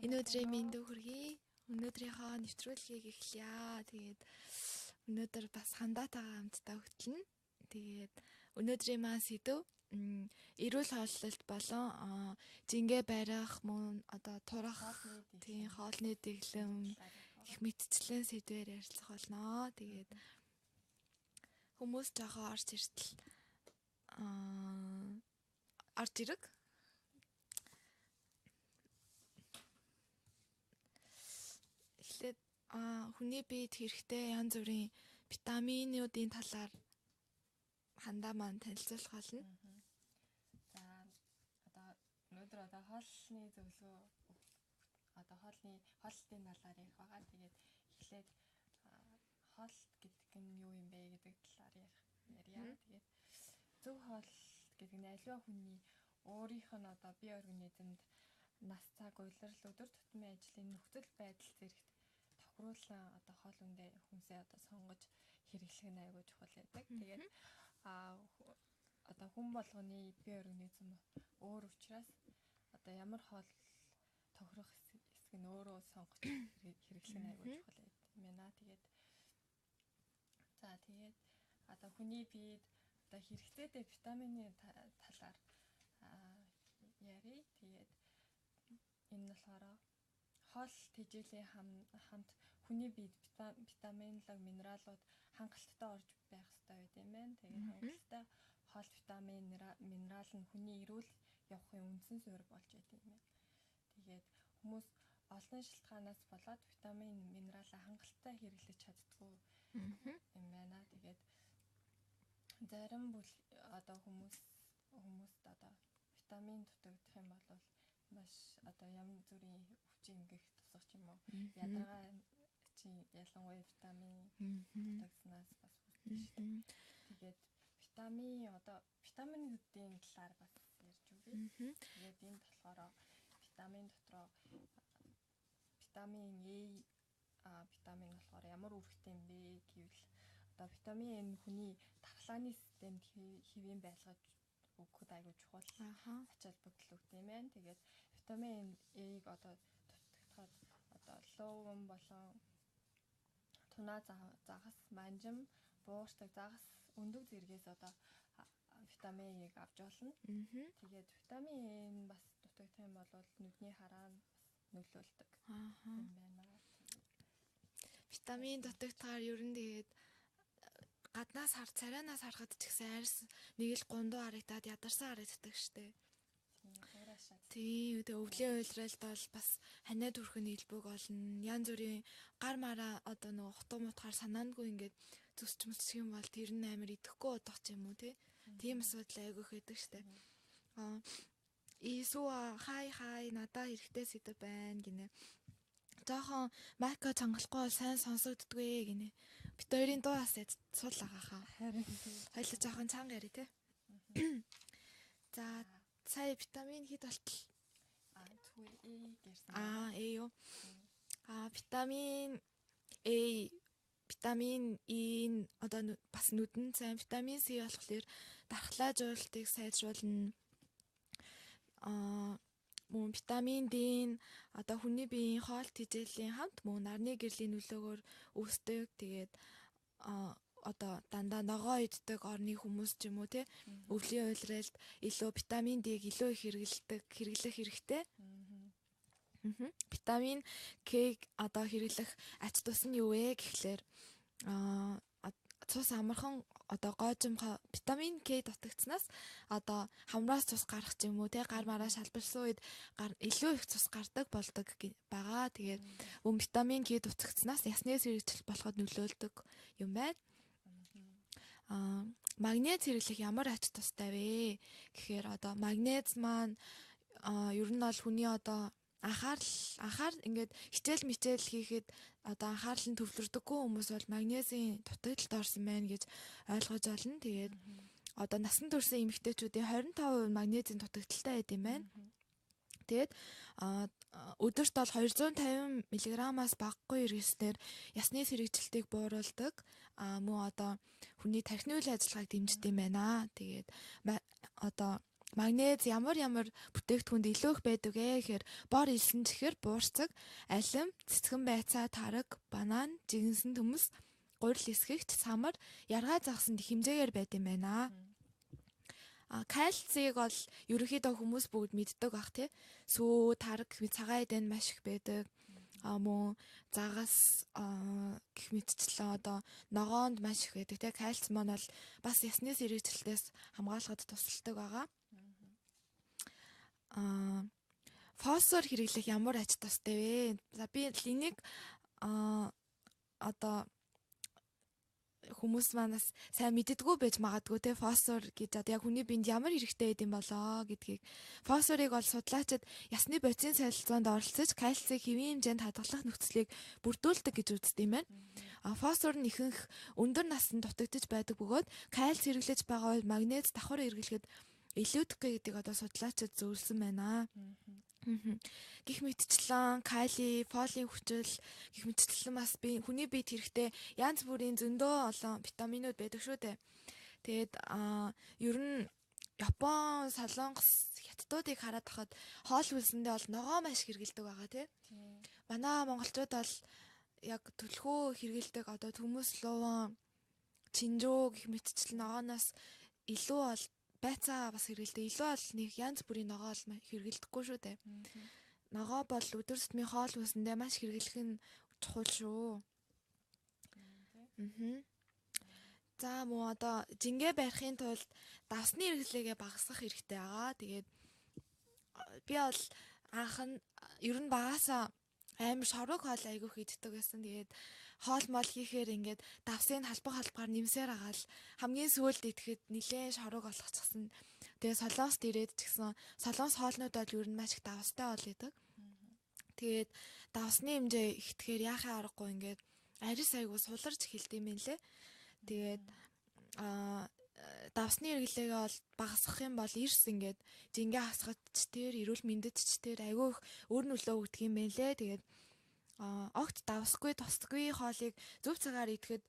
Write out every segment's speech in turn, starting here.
Энэ өдрийн мэнд хүргэе. Өнөөдрийнхөө нэвтрүүлгийг эхлэе. Тэгээд өнөөдөр бас хандаатайгаа хамтдаа хөтлөнө. Тэгээд өнөөдрийн маань сэдв эрүүл хооллолт болон жингээ барих мөн одоо турах тийм хоолны дэглэм их мэдчлэн сэдвээр ярилцах болно. Тэгээд хүмүүс жоохон орж иртэл орж ирэг. Эхлээд хүний биед хэрэгтэй янз бүрийн витаминуудын талаар хандаа маань танилцуулах болно. За одоо өнөөдөр хоолны зөвлөгөө хооллолтын талаар ярих байгаа. Тэгээд эхлээд хоол гэдэг нь юу юм бэ гэдэг талаар ярья. Тэгээд зөв хоол гэдэг нь аливаа хүний өөрийнх нь бие организмд нас цаг уйлрал өдөр тутмын ажлын нөхцөл байдал зэрэгт тохируулан хоол үндэ хүнсээ сонгож хэрэглэх нь аягүй чухал байдаг. Тэгээд хүн болгоны бие организм өөр учраас ямар хоол тохирох хэсэг нь өөрөө сонгож хэрэглэх нь аягүй чухал юм байна. Тэгээд хүний биед хэрэгтэй витамины талаар ярий. Тэгээд энэ нь болохоор хоол тэжээлийн хамт хүний биед витаминлог минералууд хангалттай орж байх хэрэгтэй байт юм байна. Тэгээд хангалттай хоол витамин минерал нь хүний эрүүл явахын үндсэн суурь болж байт юм байна. Тэгээд хүмүүс олон шалтгаанаас болоод витамин минералаа хангалттай хэрэглэж чаддгүй юм байна. Тэгээд зарим хүмүүс витамин дутагдах юм бол маш янз бүрийн өвчин ингэх тусах ч юм уу ядаргаа чинь ялангуяа витамин дутагснаас бас үүсдэг шүү дээ. Тэгээд витаминуудын талаар бас ярьж өгье. Тэгээд энд болохоор витамин дотроо витамин А витамин болохоор ямар үүрэгтэй юм бэ гэвэл витамин Э нь хүний дархлааны системд хэвийн байлгаж өгөхөд аягүй чухал ач холбогдол өгдөг юм байна. Тэгээд витамин Э-г дутагдахад луван болон тунаа загас, манжим, бууртаг загас, өндөг зэргээс витамин Э-г авч болно. Тэгээд витамин Э нь бас дутагдах юм бол нүдний хараанд бас нөлөөлдөг юм байна. Витамин дутагдахаар ер нь тэгээд гаднаас царайнаас харахад ч гэсэн арьс нэг л гундуу харагдаад ядарсан харагддаг штэ. Тийм өвлийн уйлралд бол бас ханиад хүрхэн илбэг олно. Янз бүрийн гар мараа нөгөө хутуу мутахаар санаандгүй ингээд зүсч мөсчих юм бол тэр нь амар идэхгүй удах ч юм уу тийм асуудал айгүйх байдаг штэ. Ийсүү хай надаа хэрэгтэй сэдв байна гинэ. Жохон майка чангалахгүй бол сайн сонсогддгүй гинэ. Бид хоёрын дуу бас сул агаахаа. Хоёул жохон чанга яри те. За сая витамин хэд болтол? Э юу. Витамин Э бас нүдэн сайн витамин С болохоор дархлаажуулалтыг сайжруулна. Мөн витамин D нь хүний биеийн хоол тэжээлийн хамт мөн нарны гэрлийн нөлөөгөөр үүсдэг. Тэгээд дандаа ногоо иддэг орны хүмүүс ч юм уу өвлийн уйлралд илүү витамин D-г илүү их хэрэглэх хэрэгтэй. Витамин К-г хэрэглэх ач тус нь юу вэ гэхлээр цус амархан гоожимхоо витамин К дутагдсанаас хамраас цус гарах ч юм уу гар мараа шалбарсан үед илүү их цус гардаг болдог байгаа. Тэгээд витамин К дутагдсанаас ясны сэргэжил болоход нөлөөлдөг юм байна. Магнез хэрэглэх ямар ач тустай вэ гэхээр магнез маань ер нь бол хүний анхаарал ингээд хичээл мичээл хийхэд анхаарал нь төвлөрдөггүй хүмүүс бол магнезийн дутагдлалд орсон байна гэж ойлгож олно. Тэгээд насан туршийн эмэгтэйчүүдийн 25% магнезийн дутагдaltaй байд юм байна. Тэгээд өдөрт бол 250 мг-аас багагүй эргэснээр ясны сэргэжилтийг бууруулдаг. Мөн хүний тархины үйл ажиллагааг дэмждэг юм байна. Тэгээд Магнез ямар бүтээгдэхүүнд илүү их байдаг гэхээр бор илсэн чихэр, буурцаг, алим, цэцгэн байцаа, тараг, банан, жигэнсэн төмөс, гурил эсгэгч, самар, яргаа загсанд хэмжээгээр байд юм байна. Кальцийг бол ерөнхийдөө хүмүүс бүгд мэддэг бах тий. Сүү, тараг гэх мэт цагаан эдэнд маш их байдаг. Мөн загас гэх мэтчлээ одоо ногоонд маш их байдаг тий. Кальц маань бол бас ясны сэргэжлэлтээс хамгаалахад тусалдаг байгаа. Фосфор хэрэглэх ямар ач тустай вэ? За би энийг одоо хүмүүс манаас сайн мэддэггүй байж магадгүй те фосфор гэж одоо яг хүний биед ямар хэрэгтэй байд юм болоо гэдгийг. Фосфорыг бол судлаачид ясны бодисын солилцоонд оролцож кальцийг хэвийн хэмжээнд хадгалах нөхцөлийг бүрдүүлдэг гэж үздэг юм байна. Фосфор нь ихэнх өндөр насанд дутагдж байдаг бөгөөд кальц хэрэглэж байгаа бол магнез давхар хэрэглэхэд илүүдэх гэдэг одоо судлаачид зөвлөсөн байна. Гэх мэтчлэн кали, фолиин хүчил гэх мэтчлэн бас хүний биед хэрэгтэй янз бүрийн зөндөө олон витаминууд байдаг шүү дээ. Тэгээд ер нь Япон, Солонгос, Хятадуудыг хараад хахад хоол хүнсэндээ бол ногоо маш хэрэгэлдэг байгаа тий. Манай монголчууд бол яг төлхөө хэрэгэлдэг одоо төмөс, луван, чинжүү гэх мэтчлэн ногооноос илүү бол байцаа бас хэрэгэлдэг. Илүү бол нэг янз бүрийн ногоо хэрэгэлдэггүй шүү дээ. Ногоо бол өдөр тутмын хоол хүнсэндээ маш хэрэглэх нь чухал шүү. За мөн одоо жингээ барихын тулд давсны хэрэглээгээ багасгах хэрэгтэй байгаа. Тэгээд би бол анхан ер нь багасаа амар шорог хоол айгүйх иддэг гэсэн. Тэгээд хоол мол хийхээр ингээд давсын халбаар нэмсээр агаал хамгийн сүүлд идэхэд нилээн шорог болгочихсон. Тэгээ солонгост ирээд ч гэсэн солонгос хоолнууд бол ер нь маш их давстай бол идэг. Тэгээд давсны хэмжээ ихтгэхээр яахаа аргагүй ингээд арьс айгуу суларч эхэлт юм байна лээ. Тэгээд давсны хэрэглээгээ бол багасгах юм бол эрс ингээд жингээ хасгад ч тэр эрүүл мэндэд ч тэр айгүй их өр нөлөө өгдөг юм байна лээ. Тэгээд огт давсгүй тусдаггүй хоолыг зөв цагаар идэхэд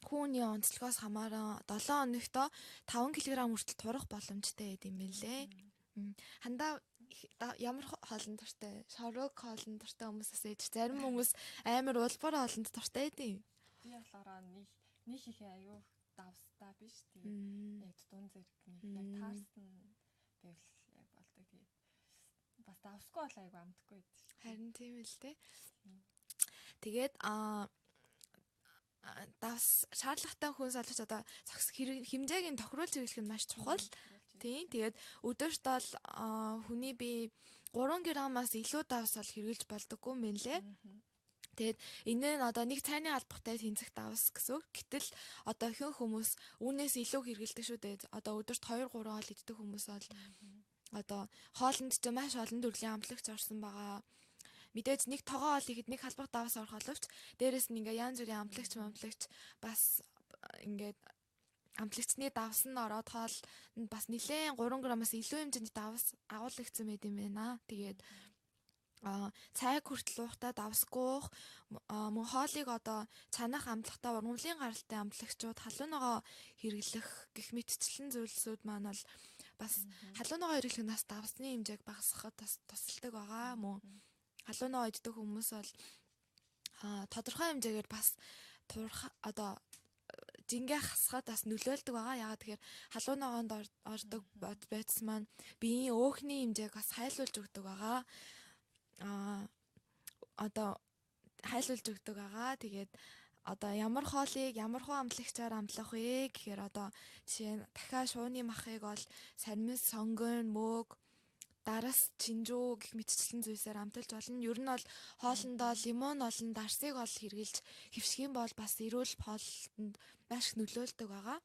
хүүний онцлогоос хамааран 7 хоногт 5 кг хүртэл турах боломжтой байд юм байна лээ. Хандаа ямар хоолнд дуртай? Шорог хоолнд дуртай хүмүүсээс ээж зарим хүмүүс амар улбар хоолнд дуртай байдیں۔ Би болохоор нэг их аюу давстай биш тийм яг дуун зэрэг нэг яг таарсан байвал яг болдог тийм бас давсгүй бол аюу амтгүй байд. Харин тийм л дээ. Тэгээд давс шаардлагатай хүнс олж одоо хэмжээг нь тохируулж хэрэглэх нь маш чухал. Тийм. Тэгээд өдөрт бол хүний бие 3 граммаас илүү давс бол хэрэглэж болдоггүй юм байна лээ. Тэгээд энэ нь одоо нэг цайны албатай тэнцэх давс гэсэн үг. Гэтэл одоо ихэнх хүмүүс үүнээс илүү хэрэглэдэг шүү дээ. Одоо өдөрт 2-3 хоол иддэг хүмүүс бол одоо хоолнд ч маш олон төрлийн амтлагч орсон байгаа. Мэдээж нэг тогоо хоол ихэд нэг халбах давс орох оловч дээрэс нь ингээ янз бүрийн амтлагч бас ингээд амтлагчны давс нь ороод хоол бас нэлээд 3 граммаас илүү хэмжээний давс агуулгдсан байт юм байна. Тэгээд цайг хүртэл уухтаа давсгүй мөн хоолыг одоо чанах амтлагтаа ургамлын гаралтай амтлагчууд халуун ногоо хэрэглэх гэх мэтчлэн зүйлсүүд маань бол бас халуун ногоо хэрэглэх нас давсны хэмжээг багасгахад бас тусалдаг байгаа. Мөн халуун ногоо иддэг хүмүүс бол тодорхой хэмжээгээр бас одоо жингээ хасгаад бас нөлөөлдөг байгаа. Яагаад тэгэхээр халуун ногоонд ордог бодис маань биеийн өөхний хэмжээг бас хайлуулж өгдөг байгаа. Одоо хайлуулж өгдөг байгаа. Тэгээд одоо ямар хоолыг ямар хуу амтлагчаар амтлах вэ гэхээр одоо жишээ нь дахиад шууны махыг бол сармис, сонгон, мөөг, дарас, чинжүү гэх мэтчлэн зүйлсээр амталж болно. Ер нь бол хоолндоо лимон олон дарсыг ол хэрглэж хэвших юм бол бас эрүүл хоолтонд маш их нөлөөлдөг байгаа.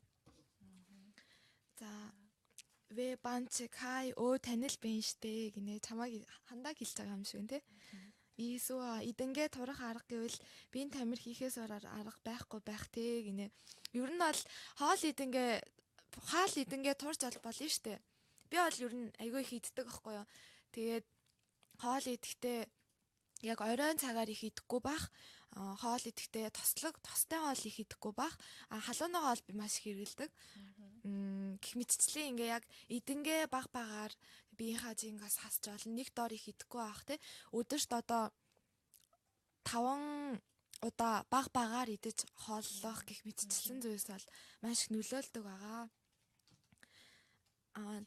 За вэ банч кай танил бэн штэ гинэ чамайг хандаа хэлж байгаа юм шиг нэ. Ийсүү идэнгээ турах арга гэвэл биеийн тамир хийхээс арга байхгүй байх те гинэ. Ер нь бол хоол идэнгээ турж болно штэ. Би бол ер нь айгүй их иддэг байхгүй юу. Тэгээд хоол идэхдээ яг оройн цагаар их идэхгүй бах. Хоол идэхдээ тостой хоол их идэхгүй бах. Халуун ногоо бол би маш их хэрэгэлдэг. гэх мэтчлэн ингээ яг эдэнгээ баг багаар биеийнхаа зингээс хасч олон нэг доор их идэхгүй байх те. Өдөрт одоо 5 удаа баг багаар идэж хооллох гэх мэтчлэн зүйлс бол маш их нөлөөлдөг байгаа.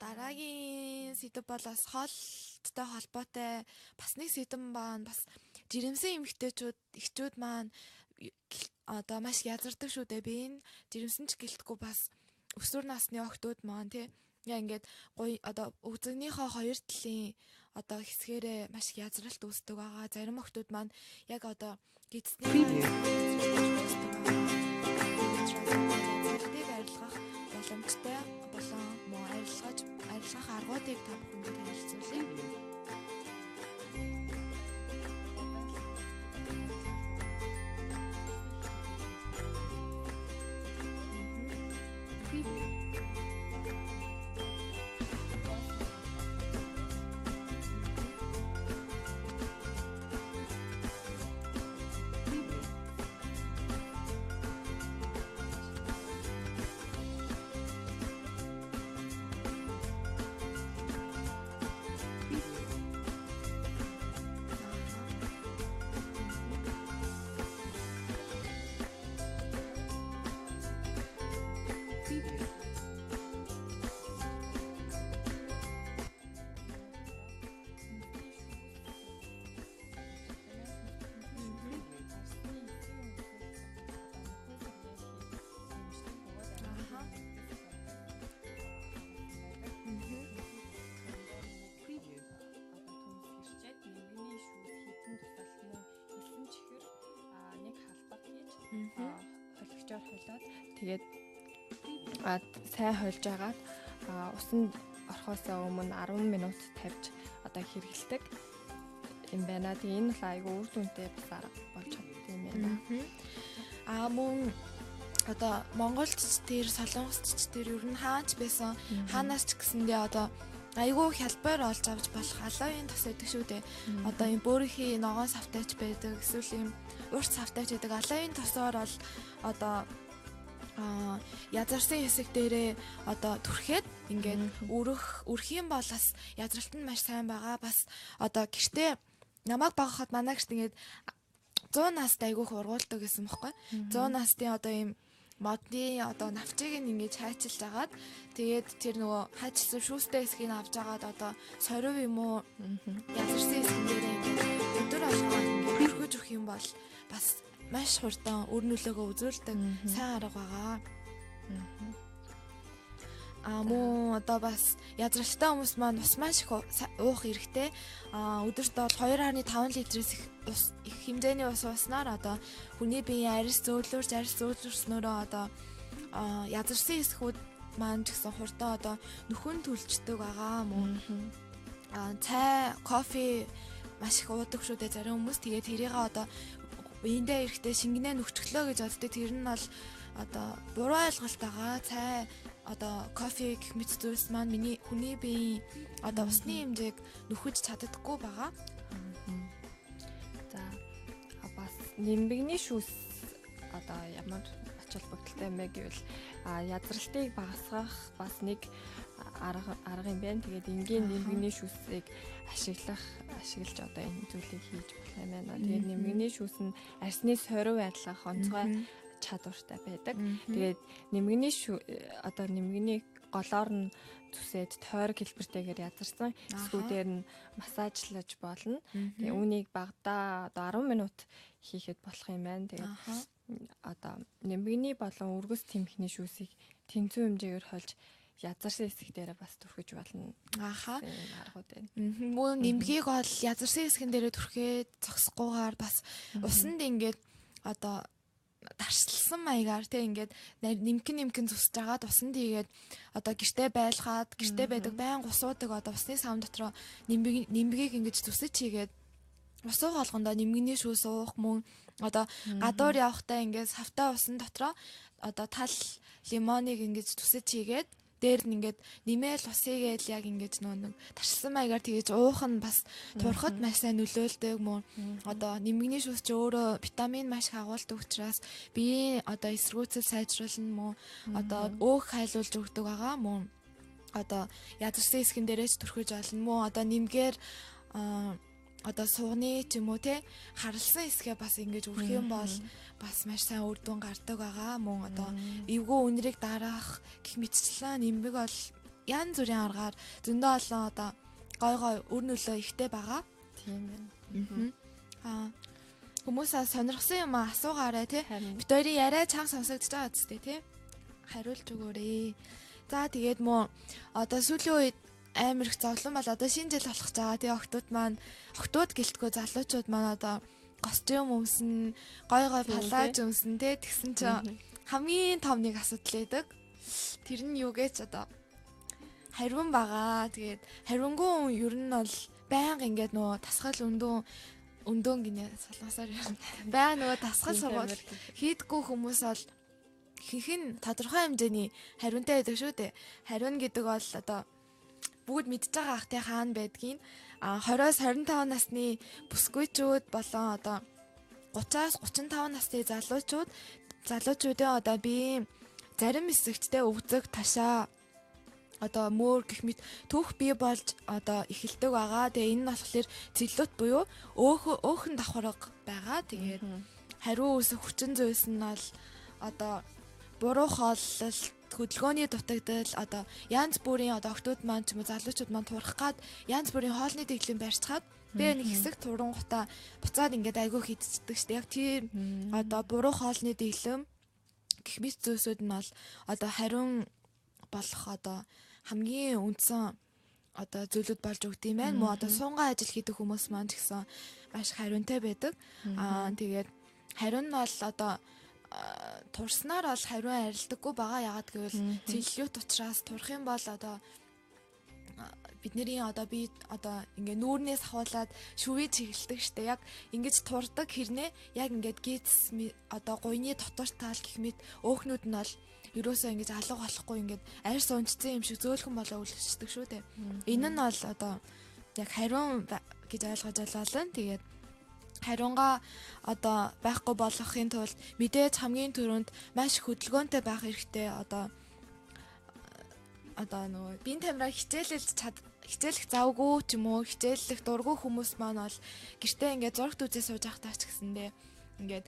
Дараагийн сэдв бол бас хоолттой холбоотой бас нэг сэдв байна. Бас жирэмсэн эмэгтэйчүүд эхчүүд маань одоо маш язардаг шүү дээ. Би энэ жирэмсэн ч гэлтгүй бас өсвөр насны охтууд маань тий яа ингээд гоё одоо өгзөгнийхөө хоёр талын одоо хэсгээрээ маш их язралт үүсдэг байгаа. Зарим охтууд маань яг одоо гидсний арилгах боломжтой болон мөн арилгах аргуудыг та бүхэнд танилцуулъя. Холигчоор хойлоод тэгээд сайн хойлж агаад усанд орохоос өмнө 10 минут тавьж одоо хэрэглэдэг юм байна. Тэгээд энэ бол айгүй үр дүнтэй бас арга болж чаддаг юм байна. Мөн одоо Монголд ч тэр Солонгост ч тэр ер нь хаач байсан хаанаас ч гэсэндээ одоо айгүй хялбар олж авч болох алавын тос байдаг шүү дээ. Одоо юм бөөрийнхий ногоон савтайч байдаг, эсвэл юм урт савтайч байдаг. Алавын тосоор бол одоо язарсан хэсэг дээрээ одоо түрхэд ингээд өрөх юм бол бас язралт нь маш сайн байгаа. Бас одоо гэртээ намайг багахад манай гэрт ингээд 100 наст айгүйх ургуулдаг гэсэн бохоггүй. 100 настын одоо юм модны одоо навчийг ингэж хайчилж агаад тэгээд тэр нөгөө хайчилсан шүүстэй хэсгийг авч агаад одоо сорив юм уу язарсан хэсгэн дээрээ ингэж өдөр болгоо ингэж өргөж өгөх юм бол бас маш хурдан өр нөлөөгөө үзүүлдэг сайн арга байгаа. Мөн одоо бас язралтай хүмүүс маань ус маш их уух хэрэгтэй. Өдөрт бол 2.5 литрээс их хэмжээний ус ууснаар одоо хүний биеийн арьс зөөлрснөөрөө одоо язарсан хэсгүүд маань ч гэсэн хурдан одоо нөхөн төлждөг байгаа мөн. Цай, кофе маш их уудаг шүү дээ зарим хүмүүс. Тэгээд тэрийг одоо биендээ эрэхтэй шингэнэ нөхцөлөө гэж боддог. Тэр нь бол одоо буруу ойлголт байгаа. Цай одоо кофе гэх мэт зүйлс маань хүний биеийн одоо усны хэмжээг нөхөж чаддаггүй байгаа. За бас нимбэгний шүүс одоо ямар ач холбогдолтой юм бэ гэвэл язралтыг багасгах бас нэг арга юм байна. Тэгээд энгийн нимбэгний шүүсийг ашиглаж одоо энэ зүйлийг хийж болох юм байна. Тэгээд нимбэгний шүүс нь арсны сорив арилгах онцгой чадвартай байдаг. Тэгээд нимгний голоор нь зүсээд тойрог хэлбэртэйгээр язарсан эсгүүдээр нь массажлаж болно. Тэгээ үүнийг багадаа одоо 10 минут хийхэд болох юм байна. Тэгээд одоо нимгний болон өргөс тэмхний шүүсийг тэнцүү хэмжээгээр хольж язарсан хэсэг дээрээ бас түрхэж болно. Аргууд байна. Мөн нимгийг бол язарсан хэсгэн дээрээ түрхээд зогсохгүйгээр бас усанд ингээд одоо таршилсан маягаар те ингээд нимкэн зүсж агаад усанд хийгээд одоо гэртээ байдаг байн гусуудаг одоо усны савн дотроо нимбэгийг ингэж зүсэж хийгээд усуу болгондоо нимгний шүүс уух мөн одоо гадуур явахдаа ингээд савтай усан дотроо одоо тал лимоныг ингэж зүсэж хийгээд дээр нь ингээд нэмэл усыгээл яг ингээд нэг таршсан маягаар тэгэж уух нь бас турахад маш сайн нөлөөлдөг мөн. Одоо нэмгний шүүс ч өөрөө витамин маш их агуулдаг учраас биеийн одоо эсэргүүцэл сайжруулна мөн. Одоо өөх хайлуулж өгдөг байгаа мөн. Одоо ядуусан хэсгэн дээрээс түрхэж олно мөн. Одоо нэмгээр одоо суугны ч юм уу те харалсан хэсгээ бас ингэж үрэх юм бол бас маш сайн үр дүн гардаг байгаа мөн. Одоо эвгүй үнэрийг дараах гэх мэтчлэн нэмэг бол янз бүрийн аргаар зөндөө олон одоо гой үр нөлөө ихтэй байгаа. Тийм байна. Хүмүүсээ сонирхсан юм асуугаарай те. Бид хоёрын яриа чанга сонсогдож байгаа зү те. Хариулж өгөөрэй. За тэгээд мөн одоо сүүлийн үед амар их зовлон бол одоо шинэ жил болох байгаа. Тэгээ октод гэлтгөө залуучууд маань одоо костюм өмснө, гой палаж өмснө те. Тэгсэн чинь хамгийн том нэг асуудал байдаг. Тэр нь юу гэж одоо хариун байгаа. Тэгээд хариунгүй ер нь бол байнга ингээд нөгөө тасгал өндөн гинэ солонгосоор байнга нөгөө тасгал сургууль хийдгүү хүмүүс бол хинхэн тодорхой хэмжээний хариунтай байдаг шүү дээ. Хариун гэдэг бол одоо бүгд мэдж байгаа ах те хаана байдгийг 20-оос 25 насны бүсгүйчүүд болон одоо 30-аас 35 насны залуучуудын одоо би зарим хэсэгтээ өвзөг ташаа одоо мөр гэх мэт түүх бий болж одоо эхэлдэг байгаа. Тэгээ энэ нь болохоор цэллют буюу өөхөн давхарга байгаа. Тэгээд хариу үүсэх хүчин зүйлс нь бол одоо буруу хооллолт, хөдөлгөөний дутагдал, одоо янз бүрийн одоо охтууд маань ч юм уу залуучууд маань турах гад янз бүрийн хоолны дэглэм барьцгаад би нэг хэсэг турангуудаа буцаад ингээд айгүй хийдчихдэг шүү дээ. Яг тийм одоо буруу хоолны дэглэм гэх мэт зүйлсүүд нь бол одоо хариун болох одоо хамгийн үндсэн одоо зүйлүүд болж өгд юм байна. Мөн одоо сунгаа ажил хийдэг хүмүүс маань ч гэсэн маш хариунтай байдаг. Тэгээд хариун нь бол одоо турснаар бол хариун арилдаггүй байгаа. Ягаад гэвэл цэллют учраас турах юм бол одоо бидний одоо би одоо ингээ нүүрнээс хавуулаад шүвээ чиглэлдэг штэ. Яг ингэж турдаг хэрнээ яг ингээд гиз одоо гуйны дотор тал гэх мэт өөхнүүд нь бол ерөөсөө ингэж алга болохгүй ингээд арьс унцсан юм шиг зөөлхөн болоо үлдчихдэг шүү дээ. Энэ нь бол одоо яг хариун гэж ойлгож байна. Тэгээд хариунгаа одоо байхгүй болгохын тулд мэдээж хамгийн түрүүнд маш хөдөлгөөнтэй байх хэрэгтэй. Одоо нөгөө биеийн тамираа хичээлэх завгүй ч юм уу хичээллэх дургүй хүмүүс маань бол гэртээ ингээд зурагт үзээ сууж байхдаа ч гэсэндээ ингээд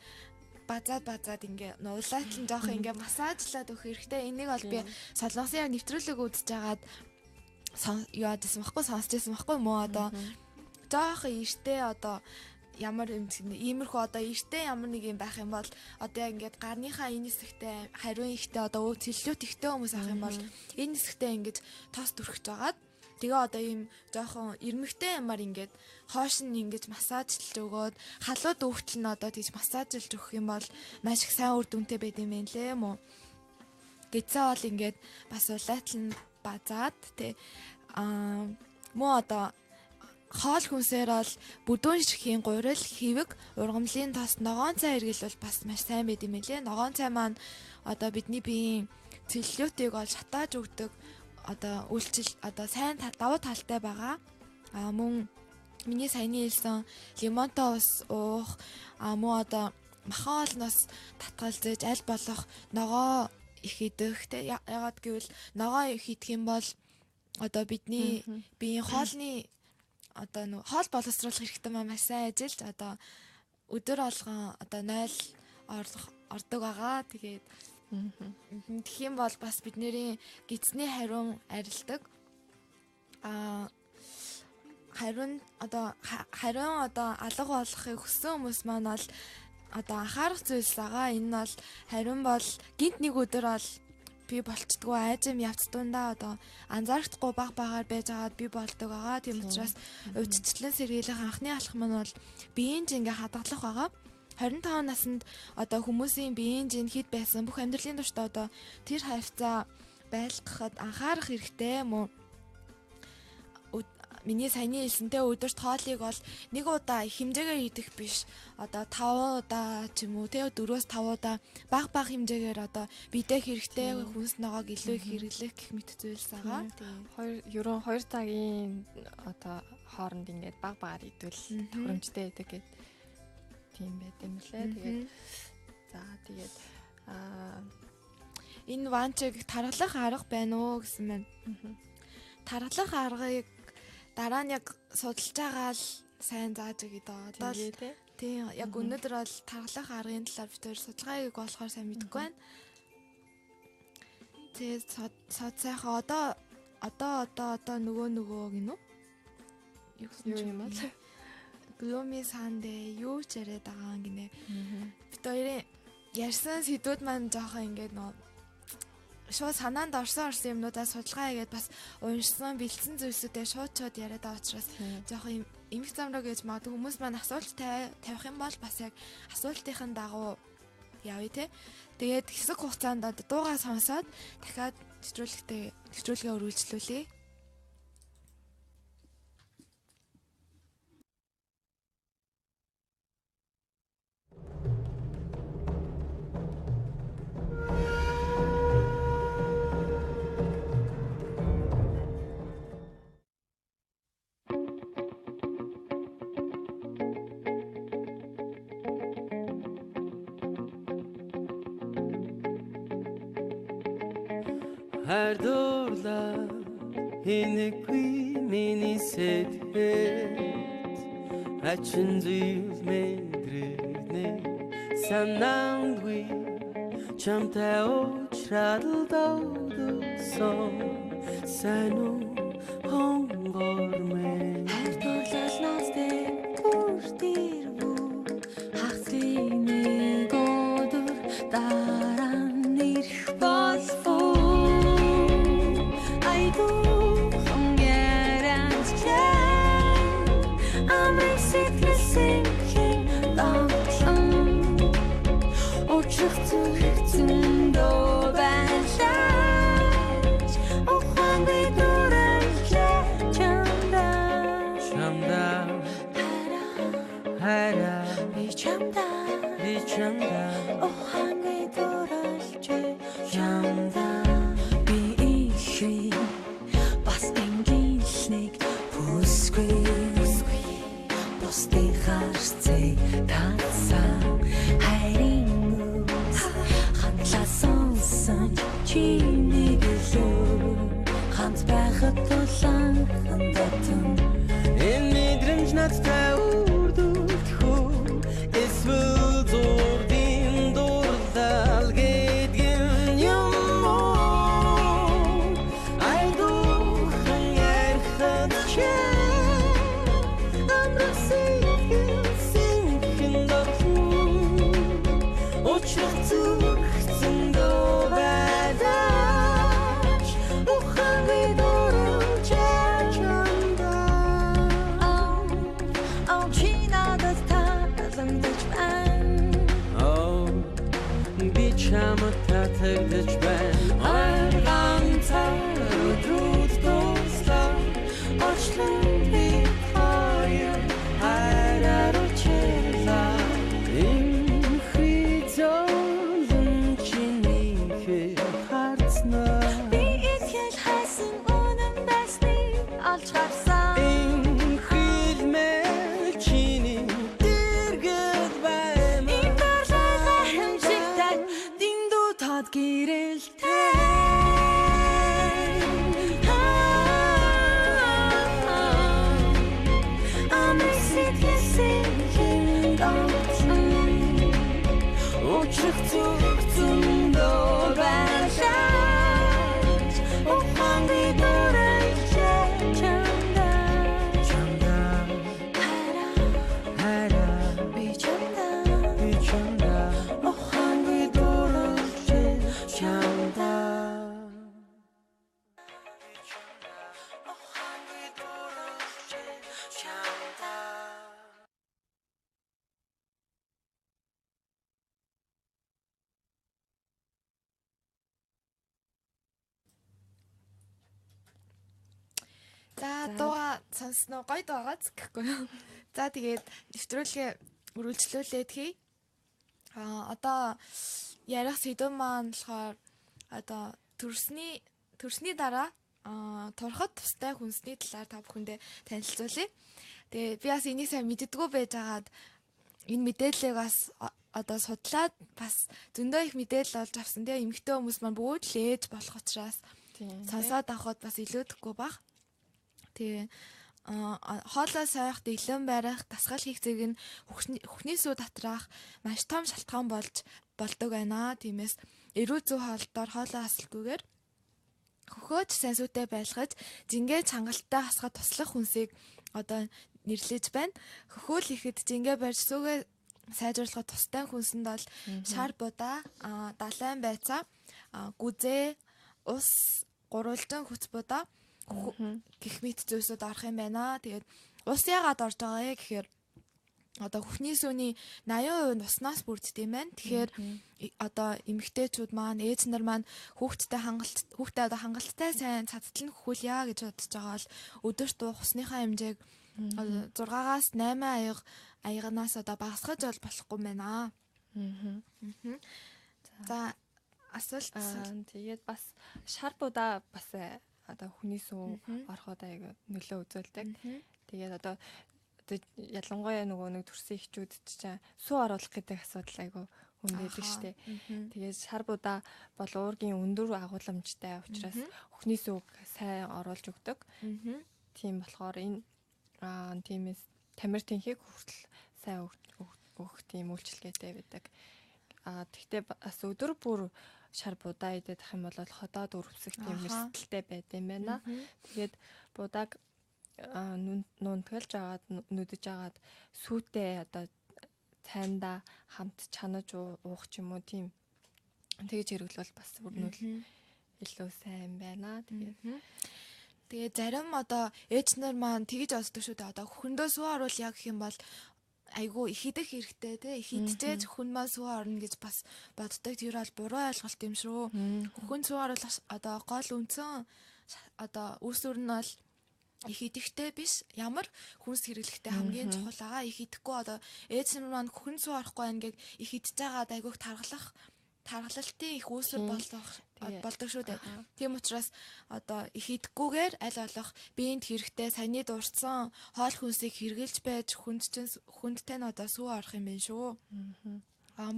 базаад ингээ нуулаатлан жоох ингээ массажлаад өгөх хэрэгтэй. Энийг бол би солонгосын яг нэвтрүүлэг үзэж байгаад яадсан байхгүй сонсчихсан байхгүй мó одоо жоох иртэй одоо ямар юм иймэрхүү одоо эртээ ямар нэг юм байх юм бол одоо ингээд гарныхаа энэ хэсэгтээ хариун ихтэй одоо цэллют ихтэй хүмүүс авах юм бол энэ хэсэгтээ ингээд тос түрхэж байгаад тэгээ одоо ийм жоохон ирмэгтэй юмар ингээд хоош нь ингээд массажлж өгөөд халууд өвтөл нь одоо тийж массажлж өгөх юм бол маш их сайн үр дүнтэй байд юм байна лээ мó. Гэцээ бол ингээд бас улайтал нь базаад тэ мó одоо хоол хүнсээр бол бүдүүн ширхийн гурил, хэвэг, ургамлын тос, ногоон цай эргэлвэл бас маш сайн байд юм лээ. Ногоон цай маань одоо бидний биеийн цэллютыг ол шатааж өгдөг одоо үйлчил одоо сайн давуу талтай байгаа. Мөн миний саяны хэлсэн лимонтой ус уух мөн одоо махан олноос татгалзаж аль болох ногоо их идэх те ягаад гэвэл ногоо их идэх юм бол одоо бидний биеийн хоолны одоо нөө хоол боловсруулах хэрэгтэй маш сайн ажиллаж одоо өдөр алган одоо 0 ордог байгаа. Тэгээд тэгэх юм бол бас бидний гидсний хариун арилдаг. Хариун одоо алга болохыг хүссэн хүмүүс маань бол одоо анхаарах зүйлс байгаа. Энэ нь бол хариун бол гинт нэг өдөр бол би болцдгоо айжим явцдундаа одоо анзаарахдаггүй багаар байж байгаад би болдог байгаа. Тийм учраас удирчлан сэргийлэх анхны алхам нь бол биеийн жингээ хадгалах байгаа. 25 наснд одоо хүмүүсийн биеийн жин хэд байсан бүх амьдралын туршдаа одоо тэр хавцаа байлгахад анхаарах хэрэгтэй мөн. миний саяны хэлсэнтэй өдөрт хоолыг бол нэг удаа их хэмжээгээр идэх биш. Одоо 5 удаа ч юм уу те 4-5 удаа баг хэмжээгээр одоо бидээ хэрэгтэй хүнс ногоог илүү их хэрэглэх гэх мэт зүйлс байгаа. Ерөн 2 цагийн одоо хооронд ингээд багаар идвэл тохиромжтой байдаг гэдэг тийм байт юм лээ. Тэгээд за тэгээд энэ ванчиг тархлах арга байна уу гэсэн мэн. Тархлах аргыг дараа нь яг судалж байгаа л сайн зааж өгье доо. Одоо л тийм яг өнөөдөр бол тархлах аргын талаар бид хоёр судалгааг болохоор сайн мэдэхгүй байна. Тэгээд сайхан одоо нөгөө гинөө. Юу юм бэ? Gloomy Sunday юу ч яриад байгаа гинэ. Бид хоёрын ярьсан сэдвүүд маань жоохон ингээд нөө шууд санаанд орсон юмнуудаа судалгаа хийгээд бас уншсан бэлдсэн зүйлсүүдээ шууд яриад байгаа учраас жоохон эмх замраа гэж магадгүй хүмүүс маань асуулт тавих юм бол бас яг асуултын дагуу явъя те. Тэгээд хэсэг хугацаанд дуугаа сонсоод дахиад нэвтрүүлгээ үргэлжлүүлье. Her doğrular hinequi mini sethet Hachindil medrine sanandwi Chamta ochradal daudu son Sanu hongorme Her doğrular nazde kurdir bu Haxini godur daran irşbaz Çıktın do benler O hangi dururca çamda Hera Bir çamda O hangi dururca çamda Bir işi Bas engelişnik Puskwi Posti harçti Tatsan Hayrin Чиний гэлөө ханц байхад тулаан хандатан Энэ мэдрэмж надтай үрдүүлэхүү Эсвэл зурдын дурлал гэдгэн юм уу Айдуухан ярихад чээ Амрасыг синхэн дотлон Очих зүрхцэн Tagdać ben Argamtar Drut dostlar Açlım bir hayır Hayrar o çezar İmhidolun çinihi hartna Bir itkel hasin onun besni Alçarsan İmhidmel çini Dirgit ben İmdarlarla hemşikten Dindu tad girilten Amrısit yesin dağıtın Uçuktun do benşer O hangi durayca çanda Hera Bir çanda bir çanda O hangi durayca Çanda O hangi durayca çanda За дууга сонсноо гоё даагац гэхгүй юу. За тэгээд нэвтрүүлгээ үргэлжлүүлээд хий. Одоо ярих сэдв маань болохоор одоо төрсний дараа турхад тустай хүнсний талаар та бүхэндээ танилцуулъя. Тэгээ би бас энийг сайн мэддэггүй байжгаад энэ мэдээллийг бас одоо судлаад бас зөндөө их мэдээлэл олж авсан. Тэгээ эмэгтэй хүмүүс маань бүгд л ээж болох учраас сонсоод авахд бас илүүдэхгүй баг. Тэгээ хоолой сойх, дэглэн барих, дасгал хийх зэрэг нь хөхний сүү татраах маш том шалтгаан болдог байна. Тиймээс эрүүл зүй хоолдоор хоолой асалгүйгээр хөхөөж сайн сүйтэй байлгаж, жингээ чангалтай хасахад туслах хүнсийг одоо нэрлэж байна. Хөхөөл ихэд жингээ барьж сүүгээ сайжруулахад тустай хүнсэнд бол шар будаа, далайн байцаа, гүзээ, ус, гурвалжин хүч будаа гэх мэт зүйлсүүд орох юм байна. Тэгээд ус яагаад орж байгаа вэ гэхээр одоо хөхний сүүний 80% уснаас бүрддэг юм байна. Тэгэхээр одоо эмэгтэйчүүд маань, ээж нар маань хүүхдэд одоо хангалттай сайн цадтал нь хөхүүлье гэж бодож байгаа бол өдөрт уух усныхаа хэмжээг 6-аас 8 аягнаас одоо багасгаж болохгүй юм байна. За асуулт. Тэгээд бас шар будаа бас одоо хүний сүү ороход аяга нөлөө үзүүлдэг. Тэгээд одоо ялангуяа нэг төрсөн эхчүүд чинь сүү оруулах гэдэг асуудал айгу хүндэдэг штэ. Тэгээд шар будаа бол уургийн өндөр агуулмжтай учраас хөхний сүүг сайн оруулж өгдөг. Тийм болохоор энэ тиймээс тамир тэнхийг хүртэл сайн өгөх тийм үйлчилгээтэй байдаг. Тэгтээ бас өдөр бүр шар будаа идэх юм бол ходоод өрөвсөх тийм эрсдэлтэй байд юм байна. Тэгээд будааг нуунтгалж агаад нүдэж агаад сүйтэй одоо цайндаа хамт чанаж уух ч юм уу тийм тэгж хэрэглэл бас бүрнүүл илүү сайн байна. Тэгээд зарим одоо ээж нар маань тэгж боддог шүү дээ. Одоо хөхөндөө сүү оруулъя гэх юм бол айгу их идэх хэрэгтэй те. Их идчихээ хөхөн маань сүү орно гэж бас боддог. Тэр бол буруу ойлголт юм шүү. Хөхөн сүү оруулах одоо гол үндсэн одоо үүсвэр нь бол их идэхтэй биш. Ямар хүнс хэрэглэхтэй хамгийн чухал байгаа. Их идэхгүй одоо ээж нар маань хөхөн сүү орохгүй ингээд их идэж байгаад айгуух тархалтын их үүсвэр болдог шүү дээ. Тийм учраас одоо их идэхгүйгээр аль болох биед хэрэгтэй саяны дурдсан хоол хүнсийг хэрэглэж байж хүндтэй нь одоо сүү орох юм байна шүү.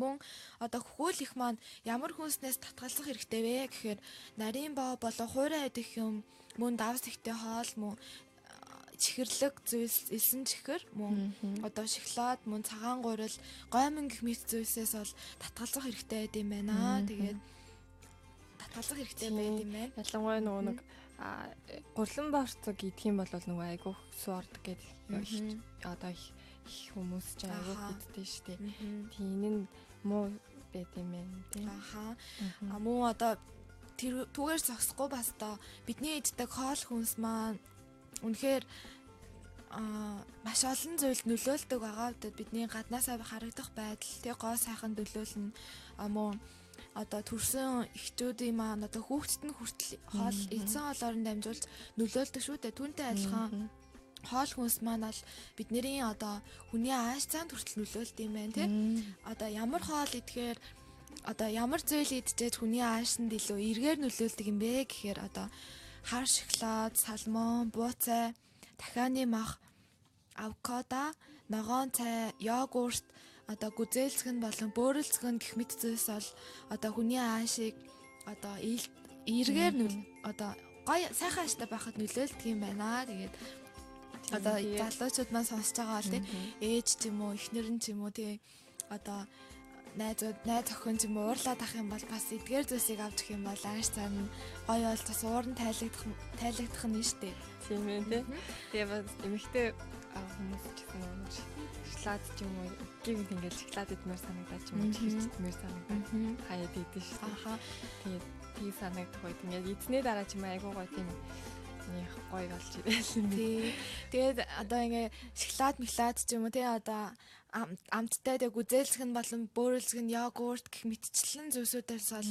Мөн одоо хөхөөл их маань ямар хүнснээс татгалзах хэрэгтэй вэ гэхээр нарийн боо болон хуурай идэх юм, мөн давс ихтэй хоол, мөн чихэрлэг зүйлс, элсэн чихэр, мөн одоо шоколад, мөн цагаан гурил, гоймон гэх мэт зүйлсээс бол татгалзах хэрэгтэй байд юм байна. Тэгээд татгалзах хэрэгтэй байд юм байна. Ялангуяа нэг гурлан борцог идэх юм бол нөгөө айгуух сүү ордог гэдэг одоо их хүмүүс ч айгуух иддэг шүү дээ. Тийм энэ муу байд юм байна. Мөн одоо тэр түгээр зогсохгүй бас одоо бидний иддэг хоол хүнс маань үнэхээр маш олон зүйлд нөлөөлдөг байгаа. Бидний гаднаасаа харагдах байдал, тэг гоо сайхан нөлөөлнө. Мөн одоо төрсөн эхчүүдийн маань одоо хүүхдэд нь хүртэл хоол эзэн хоолоор нь дамжуулж нөлөөлдөг шүү дээ. Түүнтэй адилхан хоол хүнс маань бол бидний одоо хүний ааш цаанд хүртэл нөлөөлд юм байна тийм. Одоо ямар хоол идэхээр одоо ямар зүйл идчихэж хүний аашнд илүү эргээр нөлөөлдөг юм бэ гэхээр одоо хар шоколад, салмон, бууцай, дахианы мах, авокадо, ногоон цай, йогурт, одоо гүзээлцгэн болон бөөрөлцгэн гэх мэт зүйлс бол одоо хүний аашийг одоо эргээр одоо гоё сайхан ааштай байхад нөлөөлдөг юм байна. Тэгээд одоо залуучууд маань сонсож байгаа бол тийм ээж ч юм уу, эхнэр нь ч юм уу тийм одоо найз охин ч юм уу уурлаад ах юм бол бас эдгээр зүйлсийг авч их юм бол ааш цаана гоё бол бас уурн тайлагдах нь штэ. Тийм ээ тий. Тэгээ бас эмэгтэй хүмүүс ч гэсэн нэг шоколад ч юм уу гівд ингээд шоколад идмээр санагдаад ч юм уу чихэрч идмээр санагдаад хаяад идэв шүү. Тэгээд тийг санагдах үед ингээд эзнээ дараа ч юм айгуу гоё тийм гоё болж ирсэн. Тий. Тэгээд одоо ингээ шоколад ч юм уу тий одоо амттай тэг үзээлсэх нь болон бөөрөлсөх нь йогурт гэх мэтчлэн зүйлсүүдээс бол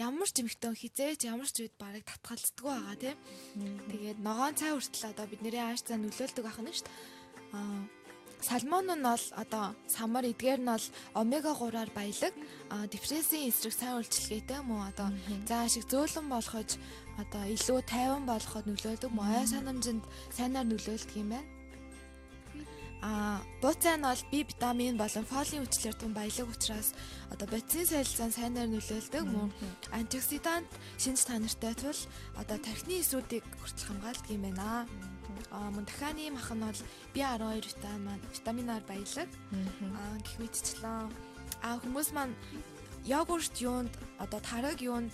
ямар ч эмхтэн хизээч ямар ч үед барыг татгалздаг байгаа тий. Тэгээд ногоон цай хүртэл одоо бидний ааш цаа нөлөөлдөг байх нь шүү дээ. Салмон нь бол одоо самар эдгээр нь бол омега 3-аар баялаг, депрессийн эсрэг сайн үйлчлэгээтэй мөн одоо заа шиг зөөлөн болгож одоо илүү тайван болгоход нөлөөлдөг, ой санамжинд сайнаар нөлөөлдөг юм байна. Буцаа нь бол B витамин болон фолийн хүчлэр тун баялаг учраас одоо бодисын солилцоон сайнаар нөлөөлдөг мөн антиоксидант шинж танартай тул одоо тархины эсүүдийг хүртэл хамгаалдаг юм байна. Мөн дахианы мах нь бол B12 витаминаар баялаг. Гэх мэтчлэн хүмүүс маань йогурт юунд одоо тараг юунд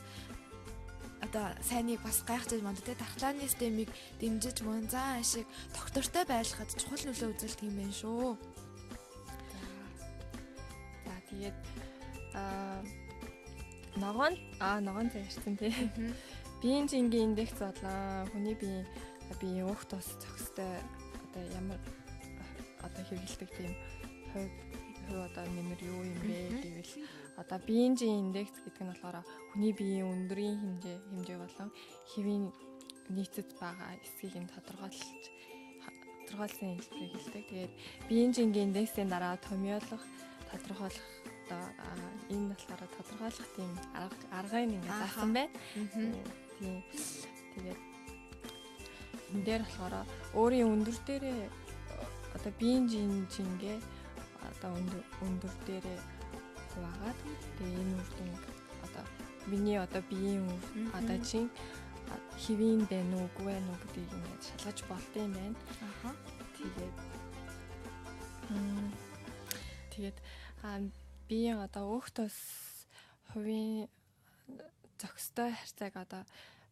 одоо сайныг бас гайхаж байна те дархлааны системийг дэмжиж мөн зан ашиг доктортой байлгахад чухал нөлөө үзүүлдэг юм байна шүү. За тэгээд ногоон цайрсан тий. Биеийн жингийн индекс болоо хүний биеийн өөх тос зохистой одоо ямар одоо хэрэгэлдэг тийм хувь одоо нэмэр юу юм бэ гэвэл одоо биеийн индекс гэдэг нь болохоор хүний биеийн өндрийн хэмжээ болон хэвийн нийцэд байгаа эсхийг нь тодорхойлсон хэлбэрийг хэлдэг. Тэгээд биеийн жингийн индексийн дараа томьёолох, тодорхойлох одоо энэ болохоор тодорхойлох тийм аргыг ингээд заасан байна. Тэгээд энэ дээр болохоор өөрийн өндөр дээрээ одоо биеийн жингээ одоо өндөр дээрээ хуваагаад тэгээ энэ үр дүнг одоо миний одоо биеийн одоо чин хэвийн байна уу үгүй байна уу гэдгийг ингээд шалгаж болтой юм байна. Тэгээд биеийн одоо өөх тос хувийн зохистой харьцааг одоо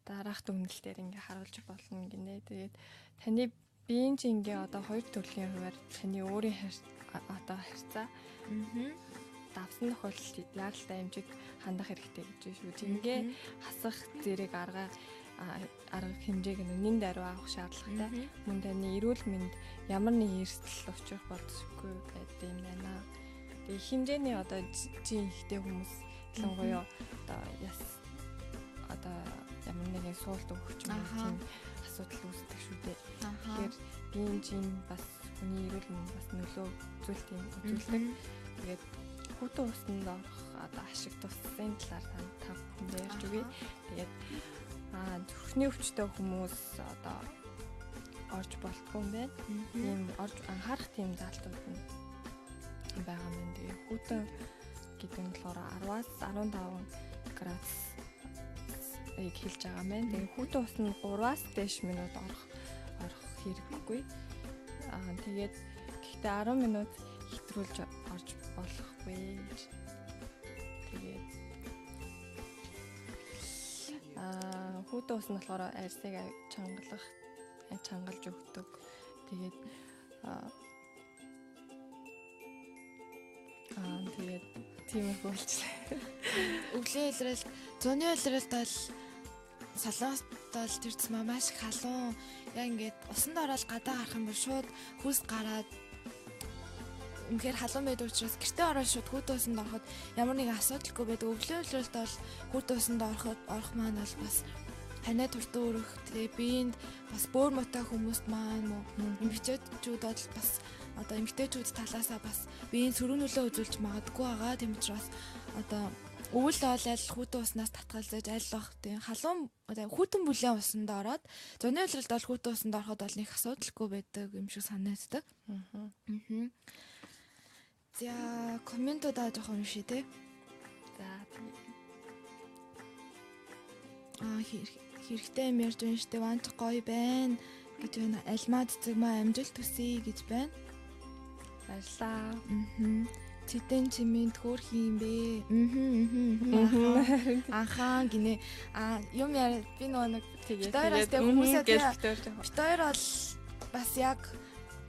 дараах дүгнэлтээр ингээд харуулж болно гинэ. Тэгээд таны биеийн жингээ одоо хоёр төрлийн хуваар таны өөрийн одоо харьцаа давсан тохиолдолд яг л хэмжиг хандах хэрэгтэй гэж байна шүү. Жингээ хасах зэрэг арга хэмжээг нь үнэн даруй авах шаардлагатай. Мөн таны эрүүл мэнд ямар нэг эрсдэл учрах болзошгүй гэдэг юм байна. Тэгээ хэмжээний одоо жин ихтэй хүмүүс ялангуяа одоо яс одоо ямар нэгэн суулт өгч юм тийм асуудал үүсдэг шүү дээ. Тэгэхээр биеийн жин бас хүний эрүүл мэнд бас нөлөө үзүүлдэг. Тэгээд хүүтэн усанд орох одоо ашиг тусын талаар та бүхэнд ярьж өгье. Тэгээд зүрхний өвчтөй хүмүүс одоо орж болтгүй юм байна. Тийм орж анхаарах тийм заалтууд нь байгаа юм. Тэгээд хүүтэн гэдэг нь болохоор 10-аас 15 градус хэлж байгаа юм байна. Тэгээд хүүтэн усанд 3-аас дээш минут орох хэрэггүй. Тэгээд гэхдээ 10 минут хэтрүүлж орж болохгүй. Тэгээд хүүтэн ус нь болохоор арьсыг чангалж өгдөг. Тэгээд тэгээд тиймэрхүү болчихлоо. Өвлийн илрэл, зуны илрэлд бол солонгост бол тэр зам маш их халуун. Яг ингээд усанд ороод гадаа гарах юм бол шууд хүйс гараад үнэхээр халуун байдаг учраас гэртээ ороод шууд хүүтэн усанд ороход ямар нэгэн асуудалгүй байдаг. Өвлийн илрэлд бол хүүтэн усанд орох маань бол бас ханаа туртан өрөх, тэгээ биеинд бас бөөр мотой хүмүүст маань эмэгтэйчүүд бол бас одоо эмэгтэйчүүд талаасаа бас биеийн сөрөг нөлөө үзүүлж магадгүй байгаа. Тийм учраас одоо өвөл доолал хүүтэн уснаас татгалзаж айлах тийм халуун одоо хүүтэн бүлээн усанд ороод зуны илрэлд бол хүүтэн усанд ороход бол нэг асуудалгүй байдаг юм шиг санагддаг. За комментуудаа жоохон уншия те. За хэрэгтэй юм ярьж байна штэ. Ванч гоё байна гэж байна. Альмаа цэцэг маа амжилт төсөй гэж байна. баярлаа. Цэдэн чимээнд хөөх юм бэ. Ахаа гинэ. Юм яа би нэг тэгээд хүмүүсээ битээр бол бас яг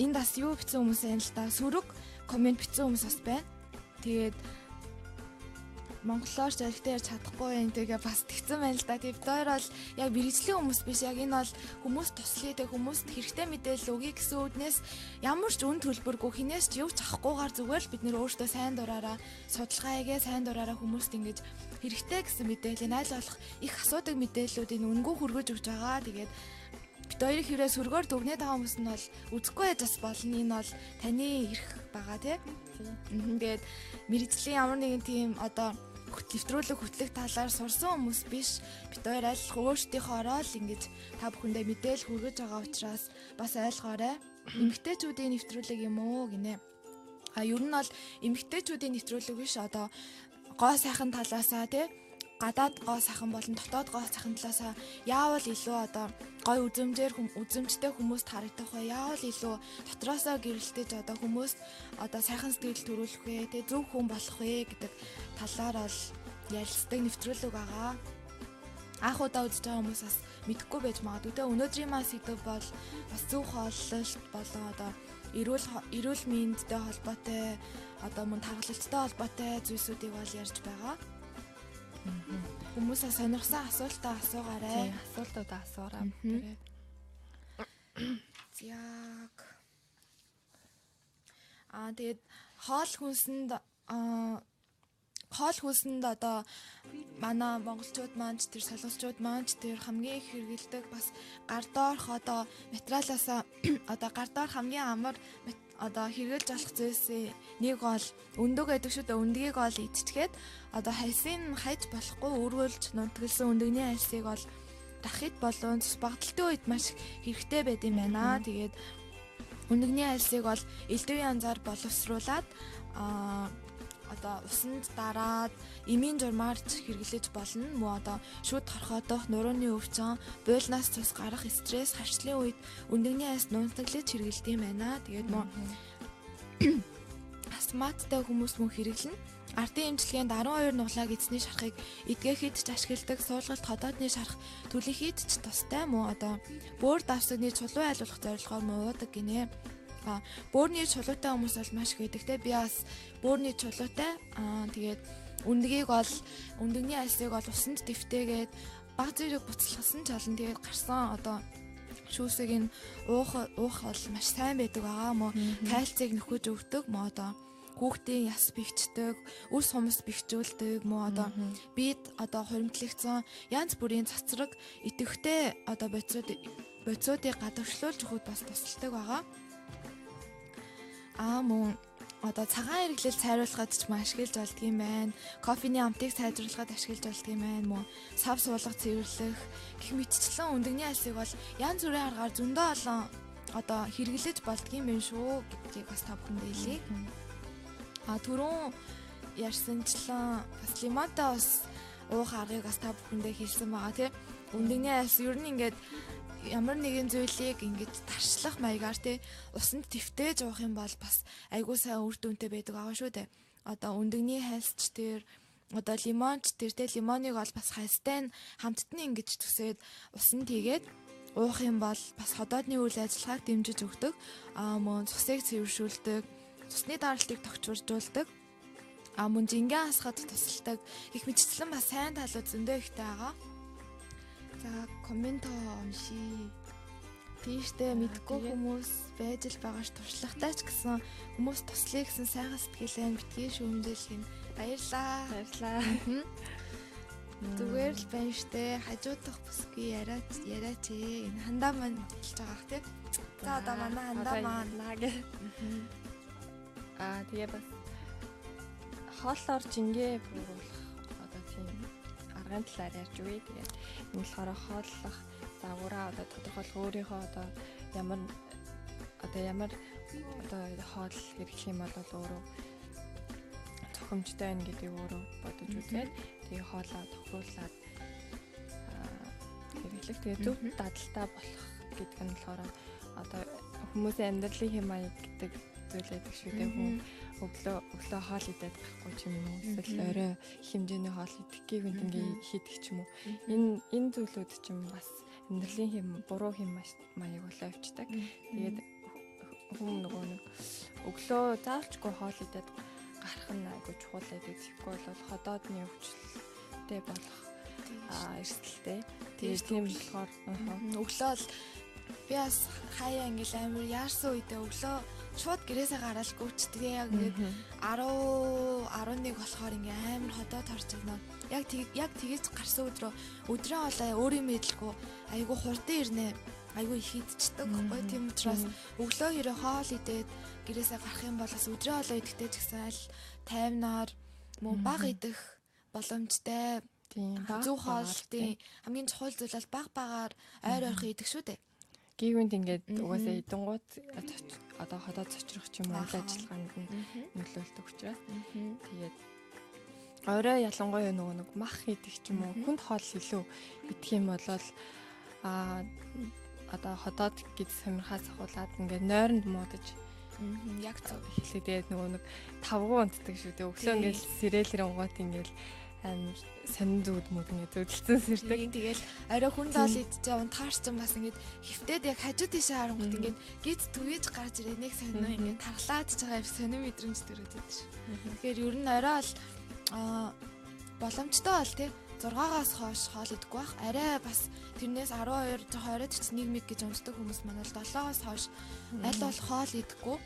энд бас юу бичсэн хүмүүс юм л да. Сүрэг коммент бичсэн хүмүүс бас байна. Тэгээд монголоор зоригтой ярьж чадахгүй байх тэгээ бас тэгсэн байна л да. Тэгээд бид хоёр бол яг мэрэгжлийн хүмүүс биш. Яг энэ бол хүмүүс туслая тэг хүмүүст хэрэгтэй мэдээлэл өгье гэсэн үднээс ямар ч үн төлбөргүй хинээс ч юу ч авахгүйгээр зүгээр л бид нэр өөртөө сайн дураараа судалгаа хийгээ сайн дураараа хүмүүст ингэж хэрэгтэй гэсэн мэдээлэл айл болох их асуудаг мэдээллүүдийг үнгүй хүргэж өгч байгаа. Тэгээд бид хоёрын хэрэг сүргээр дүгнээд байгаа хүмүүс нь бол үзэхгүй байж бас болно. Энэ бол таны эрх байгаа тий. Тэгээд мэрэгжлийн ямар нэгэн тийм одоо нэвтрүүлэг хөтлөх талаар сурсан хүмүүс биш. Бид хоёр аль өөрсдийнхөө ороод ингэж та бүхэндээ мэдээлэл хүргэж байгаа учраас бас ойлгоорой. Эмэгтэйчүүдийн нэвтрүүлэг юм уу гинэ. Ер нь бол эмэгтэйчүүдийн нэвтрүүлэг биш. Одоо гоо сайхан талаасаа тий гадаад гоо сайхан болон дотоод гоо сайхан талаасаа яавал илүү одоо гой үзэмжтэй хүмүүст харагдах вэ? Яавал илүү дотроосоо гэрэлтэж одоо хүмүүст одоо сайхан сэтгэл төрүүлэх вэ? Тэ зөв хүн болох вэ гэдэг талаар бол ярилцдаг нэвтрүүлэг байгаа. Анх удаа үзэж байгаа хүмүүс бас мэдэхгүй байж магадгүй. Тэ өнөөдрийн маань сэдв бол бас зөв хооллолт болон одоо эрүүл мэндтэй холбоотой одоо мөн тархалттай холбоотой зүйлсүүдийг бол ярьж байгаа. Хүмүүсээ сонирхсан асуултаа асуугаарай. Асуултуудаа асуураа. Яг тэгээд хоол хүнсэнд одоо манай монголчууд маань тэр солонгосчууд маань тэр хамгийн их хэрэгэлдэг бас гар доорх одоо материалаасаа одоо гар доорх хамгийн амар одоо хэрэгэлж болох зүйлсийн нэг бол өндөг гэдэг шүү дээ. Өндгийг бол идчихгээд одоо хальсын хайж болохгүй өргөлж нунтгалсан өндөгний хальсыг бол дахид болон цус багталтын үед маш хэрэгтэй байд юм байна. Тэгээд өндөгний хальсыг бол элдвийн янзаар боловсруулад одоо усанд дараад эмийн журмаарч хэрэглэж болно. Мөн одоо шүд хорхоодох, нурууны өвчин, буйлнаас цус гарах стресс, харчлын үед өндөгний хальс нунтаглаж хэрэглэдэг юм байна. Тэгээд мөн астматтай хүмүүс мөн хэрэглэнэ. Ардын эмчилгээнд 12 нуглааг эзний шарахыг эдгэхэд ч ашигладаг, суулгалт ходоодны шарах түлхийд ч тустай. Мөн одоо бөөр давсагны чулуу айлуулах зорилгоор мөн уудаг гинэ. Бөөрний чулуутай хүмүүс бол маш их байдаг те. Би бас бөөрний чулуутай. Тэгээд өндгийг бол өндөгний альсыг бол усанд дэвтээгээд баг зэрэг буцалгасан ч олон тэгээд гарсан одоо шүүсийг нь уух бол маш сайн байдаг байгаа. Мөн кальцийг нөхөж өгдөг. Мөн одоо хүүхдийн яс бэхждэг, үс хумс бэхжүүлдэг. Мөн одоо бид одоо хуримтлагдсан янз бүрийн цацраг идэвхтэй одоо бодисуудыг гадагшлуулж өгөхөд бас тусалдаг байгаа. Мөн одоо цагаан хэрэглэл сайруулахад ч ашиглаж болдго юм байна. Кофений амтыг сайжруулахад ашиглаж болдго юм байна. Мөн сав суулгах, цэвэрлэх гэх мэтчлэн өндөгний альсыг бол янз бүрийн аргаар зөндөө олон одоо хэрэглэж болдго юм байна шүү гэдгийг бас та бүхэндээ хэлье. Түрүүн ярьсанчлан бас лимонтой ус уух аргыг бас та бүхэндээ хэлсэн байгаа тийм. Өндөгний альс ер нь ингээд ямар нэгэн зүйлийг ингэж тарчлах маягаар тий усанд твтээж уух юм бол бас айгуу сайн үр дүнтэй байдаг аа шүү дээ. Одоо өндөгний хальсч тэр одоо лимонч тэр тий лимоныг бол бас хальстай нь хамтдаа ингэж төсөөд усанд хийгээд уух юм бол бас ходоодны үйл ажиллагааг дэмжиж өгдөг. Мөн цусыг цэвэршүүлдэг, цусны даралтыг тохижуулдаг. Мөн жингэн хасахад тусалдаг. Их мэтчлэн бас сайн талууд зөндөө ихтэй байгаа. За коммент уншия. Тийштэй мэдгүй хүмүүс байж л байгаа ш туршлагатай ч гэсэн хүмүүс туслая гэсэн сайхан сэтгэлээ битгий шүүмжлэх нь баярлаа. Зүгээр л байна штэ. Хажуудах бүсгүй яриач. Энэ хандаа маань болж байгаа х тий. За одоо манай хандаа маань тэгээ бас хооллоор жингээ бууруулах одоо тийм аргын талаар ярьж үгүй. Тэгээд энэ болохоор хооллох загвараа одоо тодорхойлох өөрийнхөө одоо ямар хоол хэрэглэх юм бол өөрөө цохимжтой байна гэдгийг өөрөө бодож үзээд тэгээ хоолоо тохируулаад хэрэглэх. Тэгээ зөв дадалтай болох гэдэг нь болохоор одоо хүмүүсийн амьдралын хэм маяг гэдэг зүйл байдаг шүү дээ. Хүн өглөө хоол идэх байхгүй ч юм уу, эсвэл орой хэмжээний хоол идэх гэх ингээ хийдэг ч юм уу. Энэ зүйлүүд ч юм бас амьдралын хэм буруу хэм маяг болоо явцдаг. Тэгээд хүн нөгөө нэг өглөө заавалчгүй хоол идэх гарах нь айгүй чухал байдаг. Тэгэхгүй бол ходоодны өвчлөлтэй болох эрсдэлтэй. Тэгээд тийм болохоор өглөө л би бас хаяа ингээл амар яарсан үедээ өглөө шууд гэрээсээ гараад гүйчдэг. Яг ингээд 10 11 болохоор ингээ амар ходоод харж байна. Яг тэгэж гарсан өдрөө олоо өөрийн мэдлгүй айгүй хурдан ирнэ. Айгүй их идчихдэг байхгүй. Тийм учраас өглөө хэрэг хоол идээд гэрээсээ гарах юм бол бас өдрөө олоо идэхтэй ч гэсэн аль тайвнаар мөн баг идэх боломжтой. Зөв хоолтын хамгийн чухал зүйл бол баг багаар ойр ойрхон идэх шүү дээ. Гівэнд ингээд угаасаа идэнгууд одоо ходоод цочрох ч юм уу ажиллагаанд нөлөөлдөг учраас тэгээд орой ялангуяа нөгөө нэг мах идэх ч юм уу хүнд хоол илүү идэх юм бол одоо ходоод гэж сонирхаас ахуулаад ингээд нойронд муудаж яг зөв хэлээ. Тэгээд нөгөө нэг тавгуу унтдаг шүү дээ. Өглөө ингээд сэрэлэр унгууд ингээд амар сонин зүуд мөд ингээд зөдөлцөн сэрдэг. Тэгэл орой хүн доол идчихээ унтахаарч юм бас ингээд хөвтөд яг хажуу тийшээ харангуут ингээд гид түвэж гарч ирээ нэг сонио ингээд тархлаад ч байгаа сонин мэдрэмж төрөдөг шүү. Тэгэхээр ер нь орой бол боломжтой бол тий 6-аас хойш хоол идэхгүй байх. Арай бас тэрнээс 12 20-41 мэг гэж унтдаг хүмүүс маань бол 7-оос хойш аль бол хоол идэхгүй.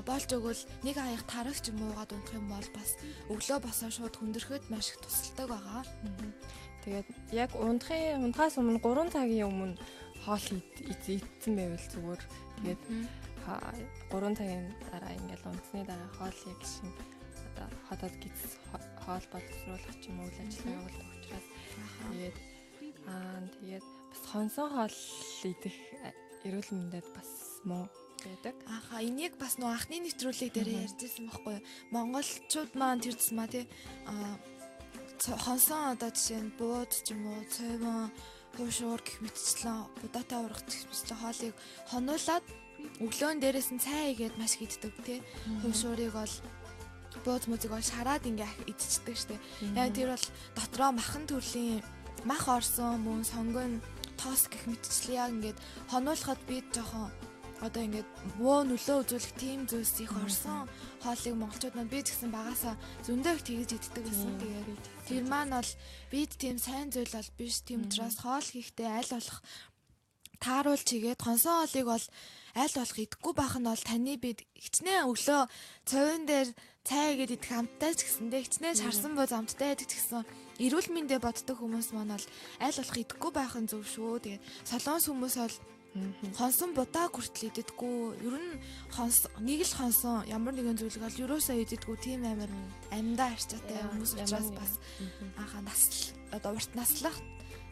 Болж өгвөл нэг аяг тарах ч юм уугаад унтах юм бол бас өглөө босоо шууд хүндрэхэд маш их тусалдаг байгаа. Тэгээд яг унтахаас өмнө 3 цагийн өмнө хоол идсэн байвал зүгээр. Тэгээд 3 цагийн дараа ингээл унтсны дараа хоолыг шин одоо ходоод гиз хоол боловсруулах ч юм уу үйл ажиллагаа явуулдаг учраас тэгээд бас хонсон хоол идэх эрүүл мэндэд бас муу байдаг. Энийг бас нөө анхны нэвтрүүлэг дээр ярьжсэн байхгүй юу? Монголчууд маань тэр тусмаа тий хонсон одоо жишээ нь бууд ч юм уу цойвон хуушуур гэх мэтчлэн будаатай ургах гэх мэтчлэн хоолыг хонуулаад өглөөн дээрээс нь цай игээд маш их иддэг тий хуушуурыг бол бууз музик бол шараад ингээ идчихдэг штэ. Яг тэр бол дотроо махан төрлийн мах орсон мөн сонгон тоос гэх мэтчлэн яг ингээд хонуулахад би жоохон одоо ингээд буу нөлөө үзүүлэх тийм зүйлс их орсон хоолыг монголчууд маань би гэсэн багасаа зөндөө их тэгж иддэг гэсэн. Тэгээд тэр маань бол бид тийм сайн зүйл бол биш. Тийм учраас хоол хийхдээ аль болох тааруулж игээд хонсон хоолыг бол аль болох идэхгүй байх нь бол таны бид хичнээн өглөө цовын дээр цай игээд идэх амттай ч гэсэндээ хичнээн шарсан бууз амттай идэх гэсэн эрүүл мэндэ боддог хүмүүс маань бол аль болох идэхгүй байх нь зөв шүү. Тэгээд солонгос хүмүүс бол хонсон будаа хүртэл идэггүй. Ер нь нэг л хонсон ямар нэгэн зүйлийг бол юусаа идэггүй тийм амар амьдаа арчаатай хүмүүс учраас бас насл одоо урт наслах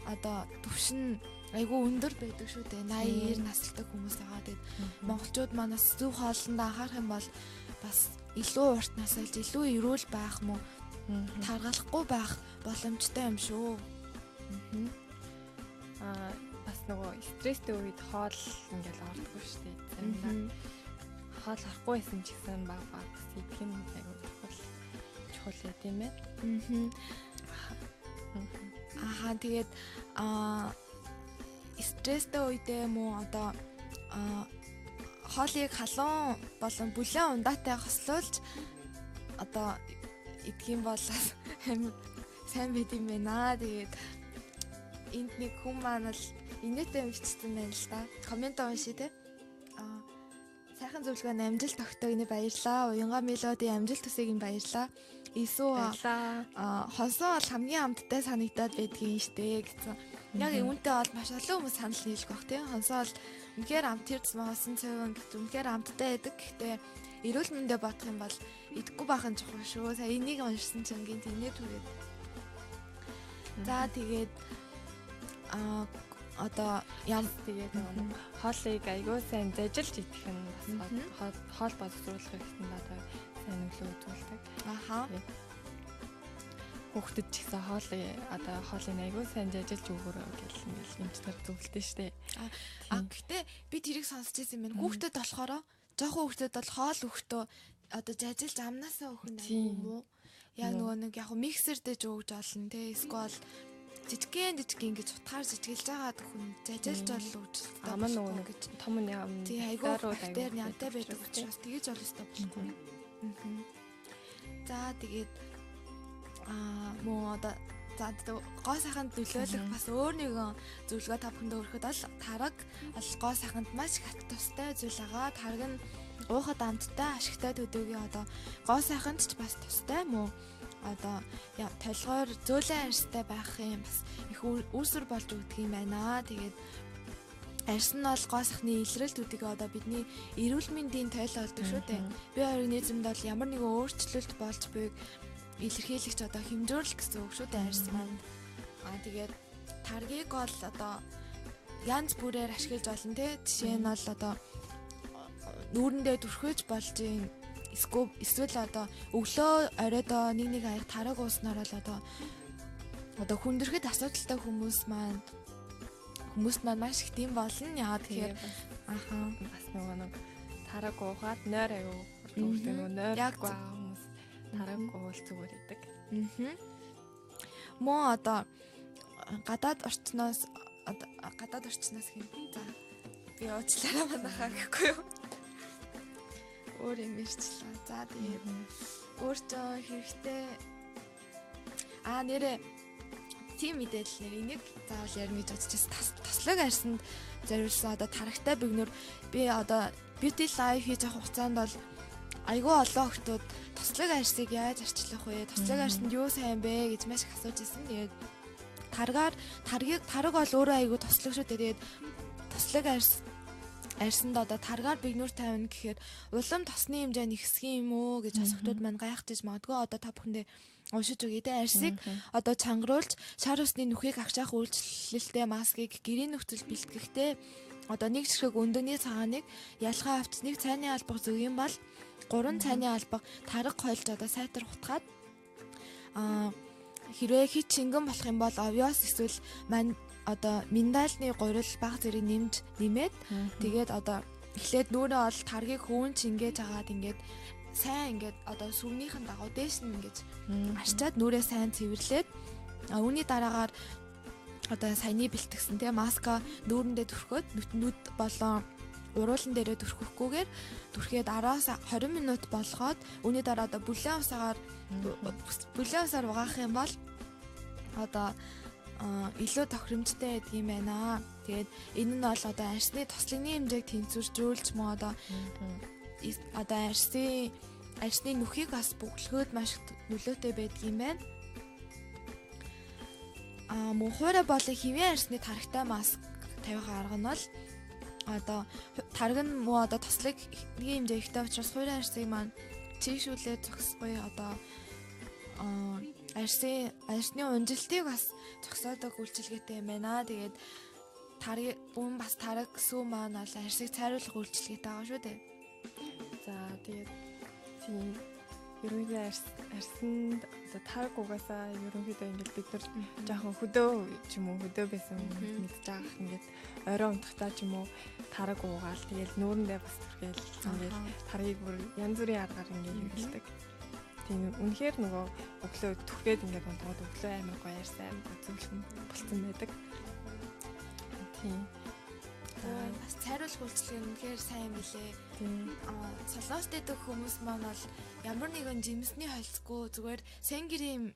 одоо төвшин айгүй өндөр байдаг шүү дээ. 80 90 наслдаг хүмүүс байгаа. Тэгээд монголчууд манаас зөв хоолнд анхаарах юм бол бас илүү урт насалж илүү эрүүл байх мó таргалахгүй байх боломжтой юм шүү. Бас нөгөө стресстэй үед хоол ингээл ордоггүй шүү дээ. Заримдаа хоол орохгүй байсан ч гэсэн баг идэх юм айгүй чухал юм ээ. Тэгээд стресстэй үедээ мөн одоо хоолыг халуун болон бүлээн ундаатай хослуулж одоо идэх юм бол амар сайн байд юм байна. Тэгээд энд нэг хүн маань л инээтэй бичсэн байна л да. Коммент уншия те. Сайхан зөвлөгөөний амжилт тогтоогны баярлаа. Уянга мелодийн амжилт төсөөгийн баярлаа. Эсвэл хонсон бол хамгийн амттай санагдаад байдгийн штэ гэсэн. Яг үүнтэй бол маш олон хүмүүс санал нийлэх баг тийм. Хонсон бол үнэхээр амт тэрцмээ хосон цайван гэж үнэхээр амттай байдаг. Гэхдээ эрүүл мэндэ бодох юм бол идэхгүй байх нь чухал шүү. Сая энийг уншсан чинь гинт инээ түрээд. За тэгээд одоо яам тэгээд хоолыг аягүй сайн зажилж идэх нь бас хоол боловсруулах хэрэгтэнд одоо сайн нөлөө үзүүлдэг. Хүүхдэд ч гэсэн хоолыг аягүй сайн зажилж өгөөрэй гэж ингээл эмчнэр зөвлөдөө штэ. Гэхдээ би тэрийг сонсч байсан юм байна. Хүүхдэд болохоор жоохон хүүхдэд бол хоол өгтөө одоо зажилж амнаасаа өгөх нь юм уу? Яг нөгөө нэг яг миксер дэж өгж олно те. Эсвэл жижигэн гэж утгаар жижигэлж байгаа хүн зажилж бол өгч аман нөгөө гэж том юм айгуу дээр нянтай байдаг учраас тэгэж бол өстой болохгүй. За тэгээд мөн одоо за гоо сайханд нөлөөлөх бас өөр нэгэн зөвлөгөө та бүхэнд өгөхөд бол тараг гоо сайханд маш их ат тустай зүйл байгаа. Тараг нь уухад амттай ашигтай төдөөгийн одоо гоо сайханд ч бас тустай мөн одоо толгойр зөөлөн арьстай байх юм бас их үүсвэр болж өгдөг юм байна. Тэгээд арьс нь бол гоо сайхны илрэлтүүдийг одоо бидний эрүүл мэндийн тойл болдог шүү дээ. Бие организмд бол ямар нэгэн өөрчлөлт болж буйг илэрхийлэгч одоо хэмжүүрэл гэсэн үг шүү дээ арьс маань. Тэгээд таргийг бол одоо янз бүрээр ашиглаж болно те. Жишээ нь бол одоо нүүрэндээ түрхэж болж юм. Эсвэл одоо өглөө оройдоо нэг аяг тараг ууснаар бол одоо хүндрэхэд асуудалтай хүмүүс маань маш их тийм болно. Яа тэгэхээр бас нэг тараг уугаад нойр аяг үрдэх нөгөө нойргүй хүмүүс тараг уул зүгээр идэг. Мөн одоо гадаад орчноос хэм. За би уучлаарай манайхаа гэхгүй юу. Өөр юм ирчлээ. За тэгээд өөртөө хэрэгтэй нэрээ тийм мэдээлэл энийг заавал ярина гэж бодож байсан. Тослог арьсанд зориулсан одоо тарагтай бигнэр би одоо beauty life хийж авах хугацаанд бол айгүй олон хүмүүс тослог арьсыг яаж арчлах вэ? Тослог арьсанд юу сайн бэ гэж маш их асууж ирсэн. Тэгээд тараг бол өөрөө айгүй тослог шүү дээ. Тэгээд тослог арьсанд одоо таргаар бигнүр тавина гэхээр улам тосны хэмжээ нэгсэх юм уу гэж асуухтууд маань гайхаж магадгүй одоо та бүхэндээ уншиж өгье те. Арьсыг одоо чангаруулж шар усны нүхийг агшаах үйлчлэлтэй маскыг гэрийн нөхцөл бэлтгэхдээ одоо нэг ширхэг өндөгний цагааныг ялгаа авчсныг цайны албаг зөгийн бол 3 цайны албаг тараг хойлж одоо сайтар хутгаад хэрвээ хит чингэн болох юм бол овёс эсвэл одоо миндалны гурил баг зэрэг нэмээд тэгээд одоо эхлээд нүрээ ол таргийг хөвөн чингээж агаад ингээд сайн ингээд одоо сүвнийхэн дагуу дээш нь ингээд арчаад нүрээ сайн цэвэрлээд үүний дараагаар одоо саяны бэлтгэсэн те маска нүүрэндээ түрхөөд нүд болон уруулан дээрээ түрхөхгүйгээр түрхээд 10-аас 20 минут болгоод үүний дараа одоо бүлээн усаар угаах юм бол одоо илүү тохиромжтой байдаг юм байна. Тэгээд энэ нь бол одоо арьсны тослогны хэмжээг тэнцвэржүүлж мөн одоо арьсны нүхийг бас бүглөхөд маш нөлөөтэй байдаг юм байна. Мөн хуурай болон хэвийн арьсны тарагтай маск тавих арга нь бол одоо тараг нь мөн одоо тослог нэг хэмжээ ихтэй учраас хуурай арьсыг маань чийшүүлээд зогсохгүй одоо арьсны унжилтыг бас зогсоодог үйлчилгээтэй юм байна. Тэгээд тараг сүү маань бол арьсыг цайруулах үйлчилгээтэй байгаа шүү дээ. За тэгээд тийм ерөнхийдөө арьсанд тараг угаасаа ерөнхийдөө ингээд бид нар жоохон хөдөө ч юм уу хөдөө байсан мэдж байгаа ингээд орой унтахтаа ч юм уу тараг уугаал тэгээд нүүрэндээ бас түргээл ингээд таргийг бүр янз бүрийн аргаар ингээд хэрэглэдэг. Тийм үнэхээр нөгөө өглөө түрхээд ингээд унтаад өглөө амар гоё арьсан амар зөвлөн болцсон байдаг. Тийм. Бас цайруулах үйлчлэг нь үнэхээр сайн билээ. Солонгост идэх хүмүүс маань бол ямар нэгэн жимсний холцгүй зүгээр сенгирийн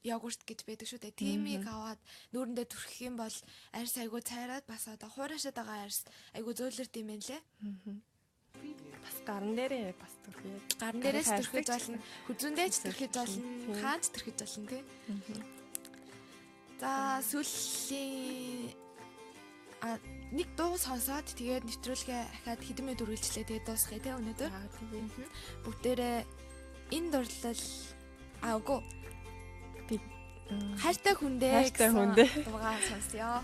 йогурт гэж байдаг шүү дээ. Тимийг аваад нүүрэндээ түрхэх юм бол арьс айгүй цайраад бас одоо хуурашаад байгаа арьс айгүй зөөлөрд юм байна лээ. Бас гарн дээрээ бас түрхээ. Гарн дээрээс түрхэж болно. Хүзүүндээч түрхэж болно. Хаач түрхэж болно тий. За сүүлийн нэг дуу сонсоод тэгээд нэвтрүүлгээ ахаад хэдэн минут үргэлжлээ тэгээд дуусгая тий өнөөдөр. Бүгдээрээ энэ дурлал үгүй би хайртай хүндээ дуугаа сонсё.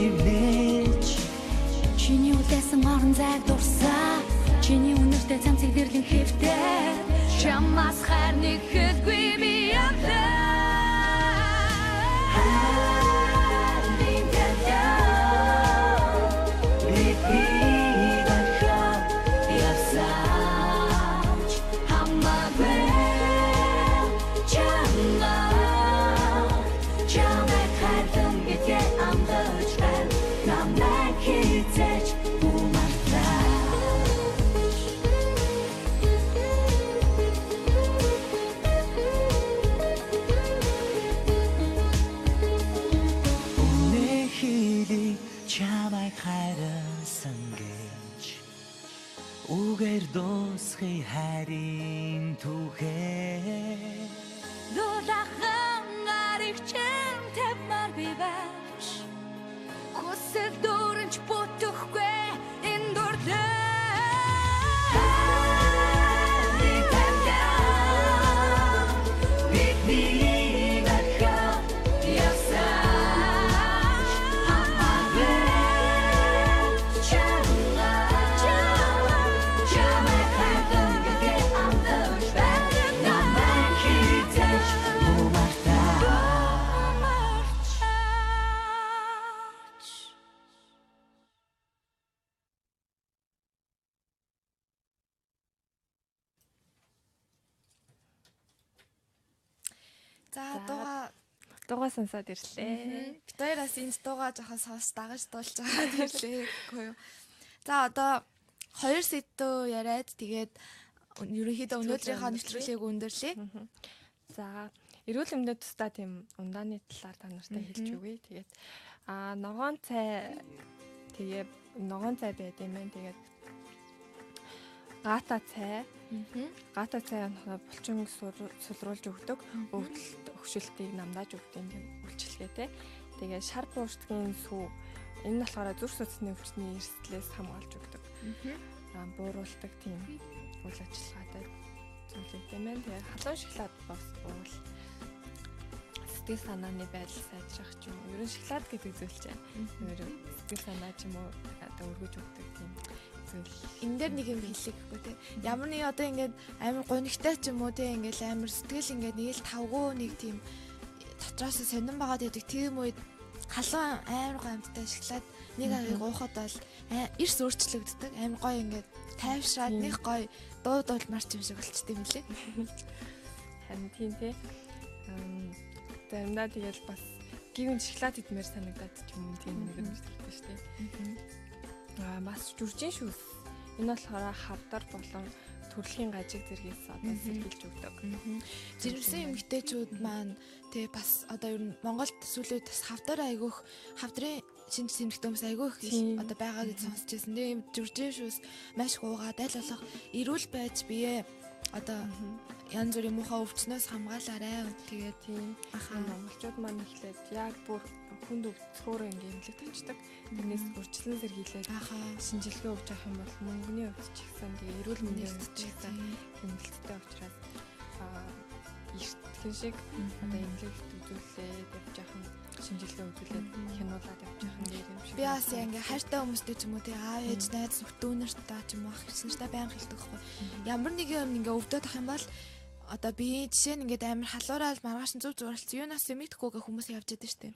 ивлэж Чиний үлдээсэн орон зайг дурсаа чиний үнэртэй цамцыг дэрлэн хэвтээ чамаас хайр нэг хэлгүй би янтаа Үгээр дуусхий харин түүхээ Лулахан аригчэн тавмар би байж Хүсэл дөрөнч бүтэхгүй энэ дуртай За дуугаа сонсоод ирлээ. Бид хоёроос энэ дуугаа жоохон сонсож дагаж дуулж байгаа гэрлээ гэхгүй юу. За одоо 2 сэдв яриад тэгээд ерөнхийдөө өнөөдрийнхөө нэвтрүүлгийг өндөрлөе. За эрүүл мэндийн тусдаа тийм ундааны талаар та нартай хэлж өгье. Тэгээд ногоон цай байд юм байна. Тэгээд гата цай булчин сулруулж өгдөг. Өвдөлт өгшөлтийг намдааж өгдөг юм үйлчилгээтэй. Тэгээ шар буурчдгийн сүү энэ нь болохоор зүрх судасны өвчтний эрсдлээс хамгаалж өгдөг. Бууруулдаг тийм үйл ажиллагаатай зүйлтэй байна. Тэгээ халуун шоколад бол сэтгэл санааны байдал сайжрах ч юм уу. Ерөн шоколад гэдэг зүйл чинь сэтгэл санаа ч юм уу одоо өргөж өгдөг тийм зүйл. Энэ дээр нэг юм хэлэхгүй те. Ямар нэг одоо ингээд амар гонигтай ч юм уу те ингээд амар сэтгэл ингээд нэг л тавгүй нэг тийм дотроос сонирн байгаад байдаг тийм үед халуун амар гомдтой шоколад нэг авыг уухад бол эрс өөрчлөгддөг. Амар гоё ингээд тайвшраад нэг гоё дууд марч юм шиг болчтой юм лээ. Харин тийм те. Заримдаа тэгэл бас гівэн шоколад идмээр санагдаад ч юм тийм нэг юм хэлдэг шүү дээ. Бас жүржин шүүс. Энэ болохоор хавдар болон төрөлхийн гажиг зэргээс одоо сэргийлж өгдөг. Жирэмсэн эмэгтэйчүүд маань тий бас одоо ер нь Монголд сүүлийн бас хавдрын шинж тэмдэгтэн бас айгүйх одоо байгаа гэж сонсч байсан. Тийм жүржин шүүс маш гуугаад аль болох эрүүл байж бие одоо янз бүрийн муухай өвчнөөс хамгаалаарай. Тэгээд тийм монголчууд маань ихлээд яг бүр хүнд өвцөөр ингээм имлэг тавьчихдаг. Тэрнээс үржилэн сэргийлээд шинжилгээ өгч авах юм бол мөнгөний өвч ч гэсэн тэгээ эрүүл мэндийн өвч ч гэсэн хэмнэлттэй учраас эртхэн шиг одоо имлэг үзүүлээд явж авах нь шинжилгээ үзүүлээд хянуулаад явж авах нь юм шиг. Би бас ингээ хайртай хүмүүстэй ч юм уу тий аав ээж найз нөхдүүнэртэй ч юм уу ах гэсэн чинь байнга хэлдэг байхгүй. Ямар нэг юм ингээ өвдөд ах юм бол одоо би жишээ нь ингээд амар халуураад маргааш зүг зуралцсан юунаас мэдхгүйгээ хүмүүс явж байдаг штеп.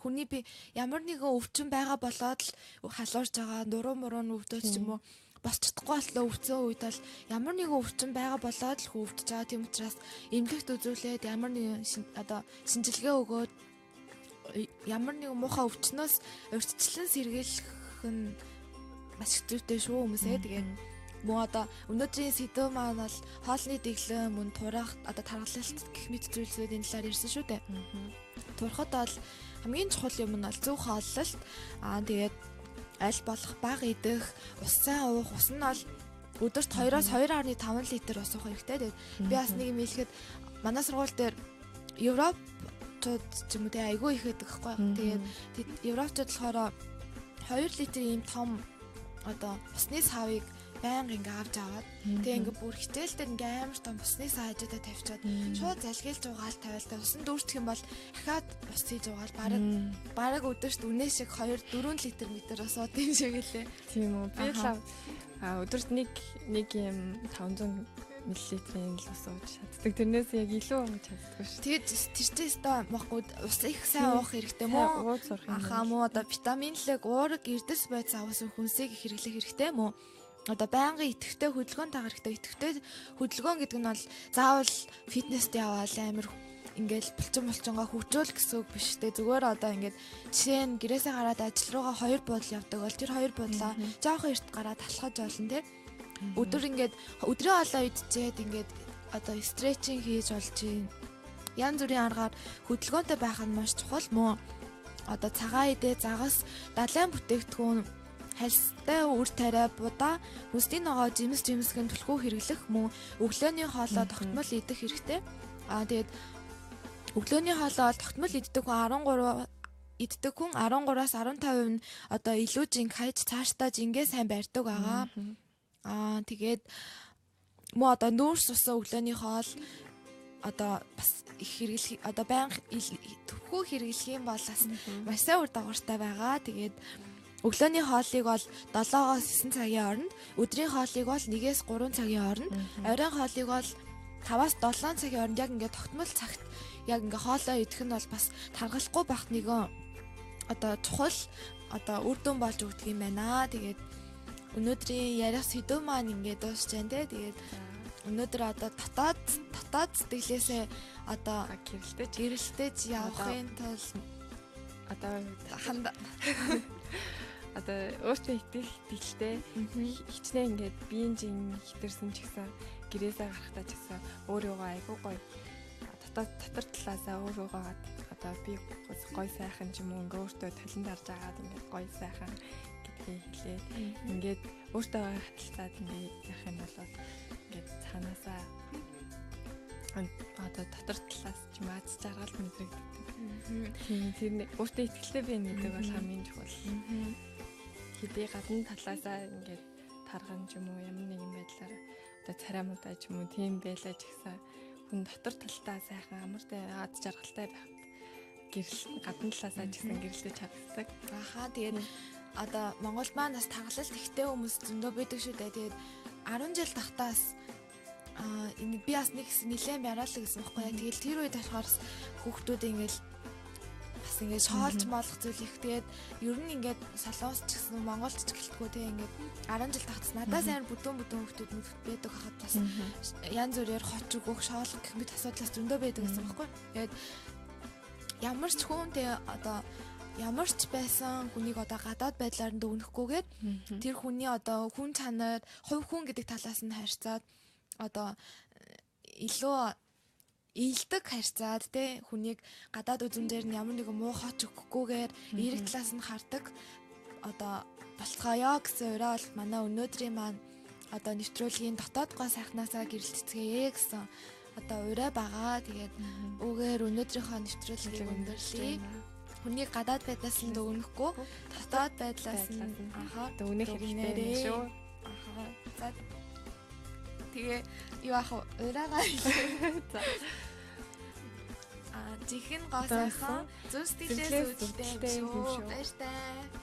Хүний би ямар нэгэн өвчин байгаа болоод л халуурж байгаа нуруу муруу нь өвдөж ч юм уу босч чадахгүй болтлоо өвцөн үед бол ямар нэгэн өвчин байгаа болоод л өвдөж байгаа. Тийм учраас эмнэлэгт үзүүлээд ямар нэгэн одоо шинжилгээ өгөөд ямар нэгэн муухай өвчнөөс урьдчилан сэргийлэх нь маш зүйтэй шүү хүмүүсээ. Тэгээд мөн одоо өнөөдрийн сэдв маань бол хоолны дэглэм мөн турах одоо тархалт гэх мэт зүйлсүүд энэ талаар ярьсан шүү дээ. Турахад бол хамгийн чухал юм нь бол зөв хооллолт. Тэгээд аль болох бага идэх, ус сайн уух, ус нь бол өдөрт 2-оос 2.5 литр ус уух хэрэгтэй. Тэгээд би бас нэг юм хэлэхэд манай сургууль дээр Европчууд ч юм уу тэ айгүй их байдаг байхгүй. Тэгээд Европчууд болохоор 2 литрийн ийм том одоо усны савыг байнга ингээ авч аваад тэгээ ингээ бүр хичээлдээ ингээ амар том усны саажуудаа тавьчаад шууд залгийлж угаал тавиал усан дүүрчих юм бол ахаад ус хийж угаал бараг өдөрт үнэ шиг 2-4 литр ус ууд юм шиг лээ. Тийм үү. Би л өдөрт нэг юм 500 мл-ийн л ус ууж чаддаг. Тэрнээс яг илүү ууж чаддаг шүү. Тэгээд тэрчээс та мохгууд ус их сайн уух хэрэгтэй мó. Ахаа мó одоо витаминлэг уураг эрдэс байц авсан хүнсийг хэрэглэх хэрэгтэй мó. Одоо байнгын идэвхтэй хөдөлгөөн таг хэрэгтэй. Идэвхтэй хөдөлгөөн гэдэг нь бол заавал фитнест яваал амар ингээл булчингоо хөгжөөл гэсэн үг биш те. Зүгээр одоо ингээд жишээ нь гэрээсээ гараад ажил руугаа 2 буудал явдаг бол тэр 2 буудлаа жоохон эрт гараад талхаж болно те. Өдөр ингээд өдрийн хоолоо идчихэд ингээд одоо стретчинг хийж болж юм. Янз бүрийн аргаар хөдөлгөөнтэй байх нь маш чухал мó. Одоо цагаан идэ, загас, далайн бүтээгдэхүүн, хальстай үр тариа, будаа, хүнсний ногоо, жимсгэн түлхүү хэрэглэх мөн өглөөний хоолоо тогтмол идэх хэрэгтэй. Тэгээд өглөөний хоолоо тогтмол иддэг хүн 13-аас 15% нь одоо илүү жинг хайж цаашдаа жингээ сайн барьдаг байгаа. Тэгээд мөн одоо нүүрс усан өглөөний хоол одоо бас их хэрэглэх одоо байнга төвхөө хэрэглэх юм бол бас маш сайн үр дагавартай байгаа. Тэгээд өглөөний хоолыг бол 7-оос 9 цагийн хооронд, өдрийн хоолыг бол 1-ээс 3 цагийн хооронд, оройн хоолыг бол 5-аас 7 цагийн хооронд яг ингээд тогтмол цагт яг ингээ хоолоо идэх нь бол бас таргалахгүй байх нэгэн одоо чухал одоо үр дүн болж өгдөг юм байна. Тэгээд өнөөдрийн яриа сэдв маань ингээд дуусч байна те. Тэгээд өнөөдөр одоо дотоод сэтгэлээсээ одоо гэрэлтэж явахын тулд одоо одоо өөртөө итгэлтэй хичнээн ингээд биеийн жин хитэрсэн ч гэсэн гэрээсээ гарахтаа ч гэсэн өөрийгөө айгуу гоё дотор талаасаа өөрийгөө одоо би гоё сайхан ч юм уу ингээ өөртөө талент дарж агаад ингээ гоё сайхан гэдгийг хэлээд ингээд өөртөө хаталцаад ингээ яах юм бол ингээд цаанаасаа одоо дотор талаас ч юм аз жаргал мэдрэгддэг. Тэр өөртөө итгэлтэй байх гэдэг бол хамгийн чухал. Хэдий гадна талаасаа ингээд тарган ч юм уу ямар нэгэн байдлаар одоо царамудаа ч юм уу тийм байлаа ч гэсэн хүн дотор талдаа сайхан амартай аз жаргалтай байх гэрэл гадна талаасаа ч гэсэн гэрэлдэж чаддаг. Тэгээд одоо Монголд маань бас таглалт ихтэй хүмүүс зөндөө байдаг шүү дээ. Тэгээд 10 жил тахтаас би бас нэг нэлээд яриалаа гэсэн байхгүй яа. Тэгэл тэр үед болохоор хүүхдүүд ингээл бас ингээд шоолж молох зүйл их. Тэгээд ер нь ингээд солонгос ч гэсэн Монголд ч гэлтгүү те ингээд 10 жил тахтас надаас амар бүдүүн хүүхдүүд байдаг хахад бас янз бүрээр хоч өгөх шоолох гэх мэт асуудлаас зөндөө байдаг гэсэн байхгүй. Тэгээд ямар ч хүнтэй одоо ямар ч байсан хүнийг одоо гадаад байдлаар нь дүгнэхгүйгээр тэр хүний одоо хүн чанар, хувь хүн гэдэг талаас нь харьцаад одоо илүү ийдэг харьцаад те хүнийг гадаад үзмжээр нь ямар нэгэн муу хоч өгөхгүйгээр эерэг талаас нь хардаг одоо болцгоё гэсэн ураа бол манай өнөөдрийн маань одоо нэвтрүүлгийн дотоодгоо сайхнаасаа гэрэлцгээе гэсэн одоо ураа байгаа. Тэгээд үгээр өнөөдрийнхөө нэвтрүүлгийг өндөрлөе. Хүнийг гадаад байдлаас нь дүгнэхгүй дотоод байдлаас нь дүгнэх хэрэгтэй шүү. За тэгээ юу ах ураагаа жихэн гоо сайхан зүс сэтгэлээс үүдтэй юм шүү. Баяртай.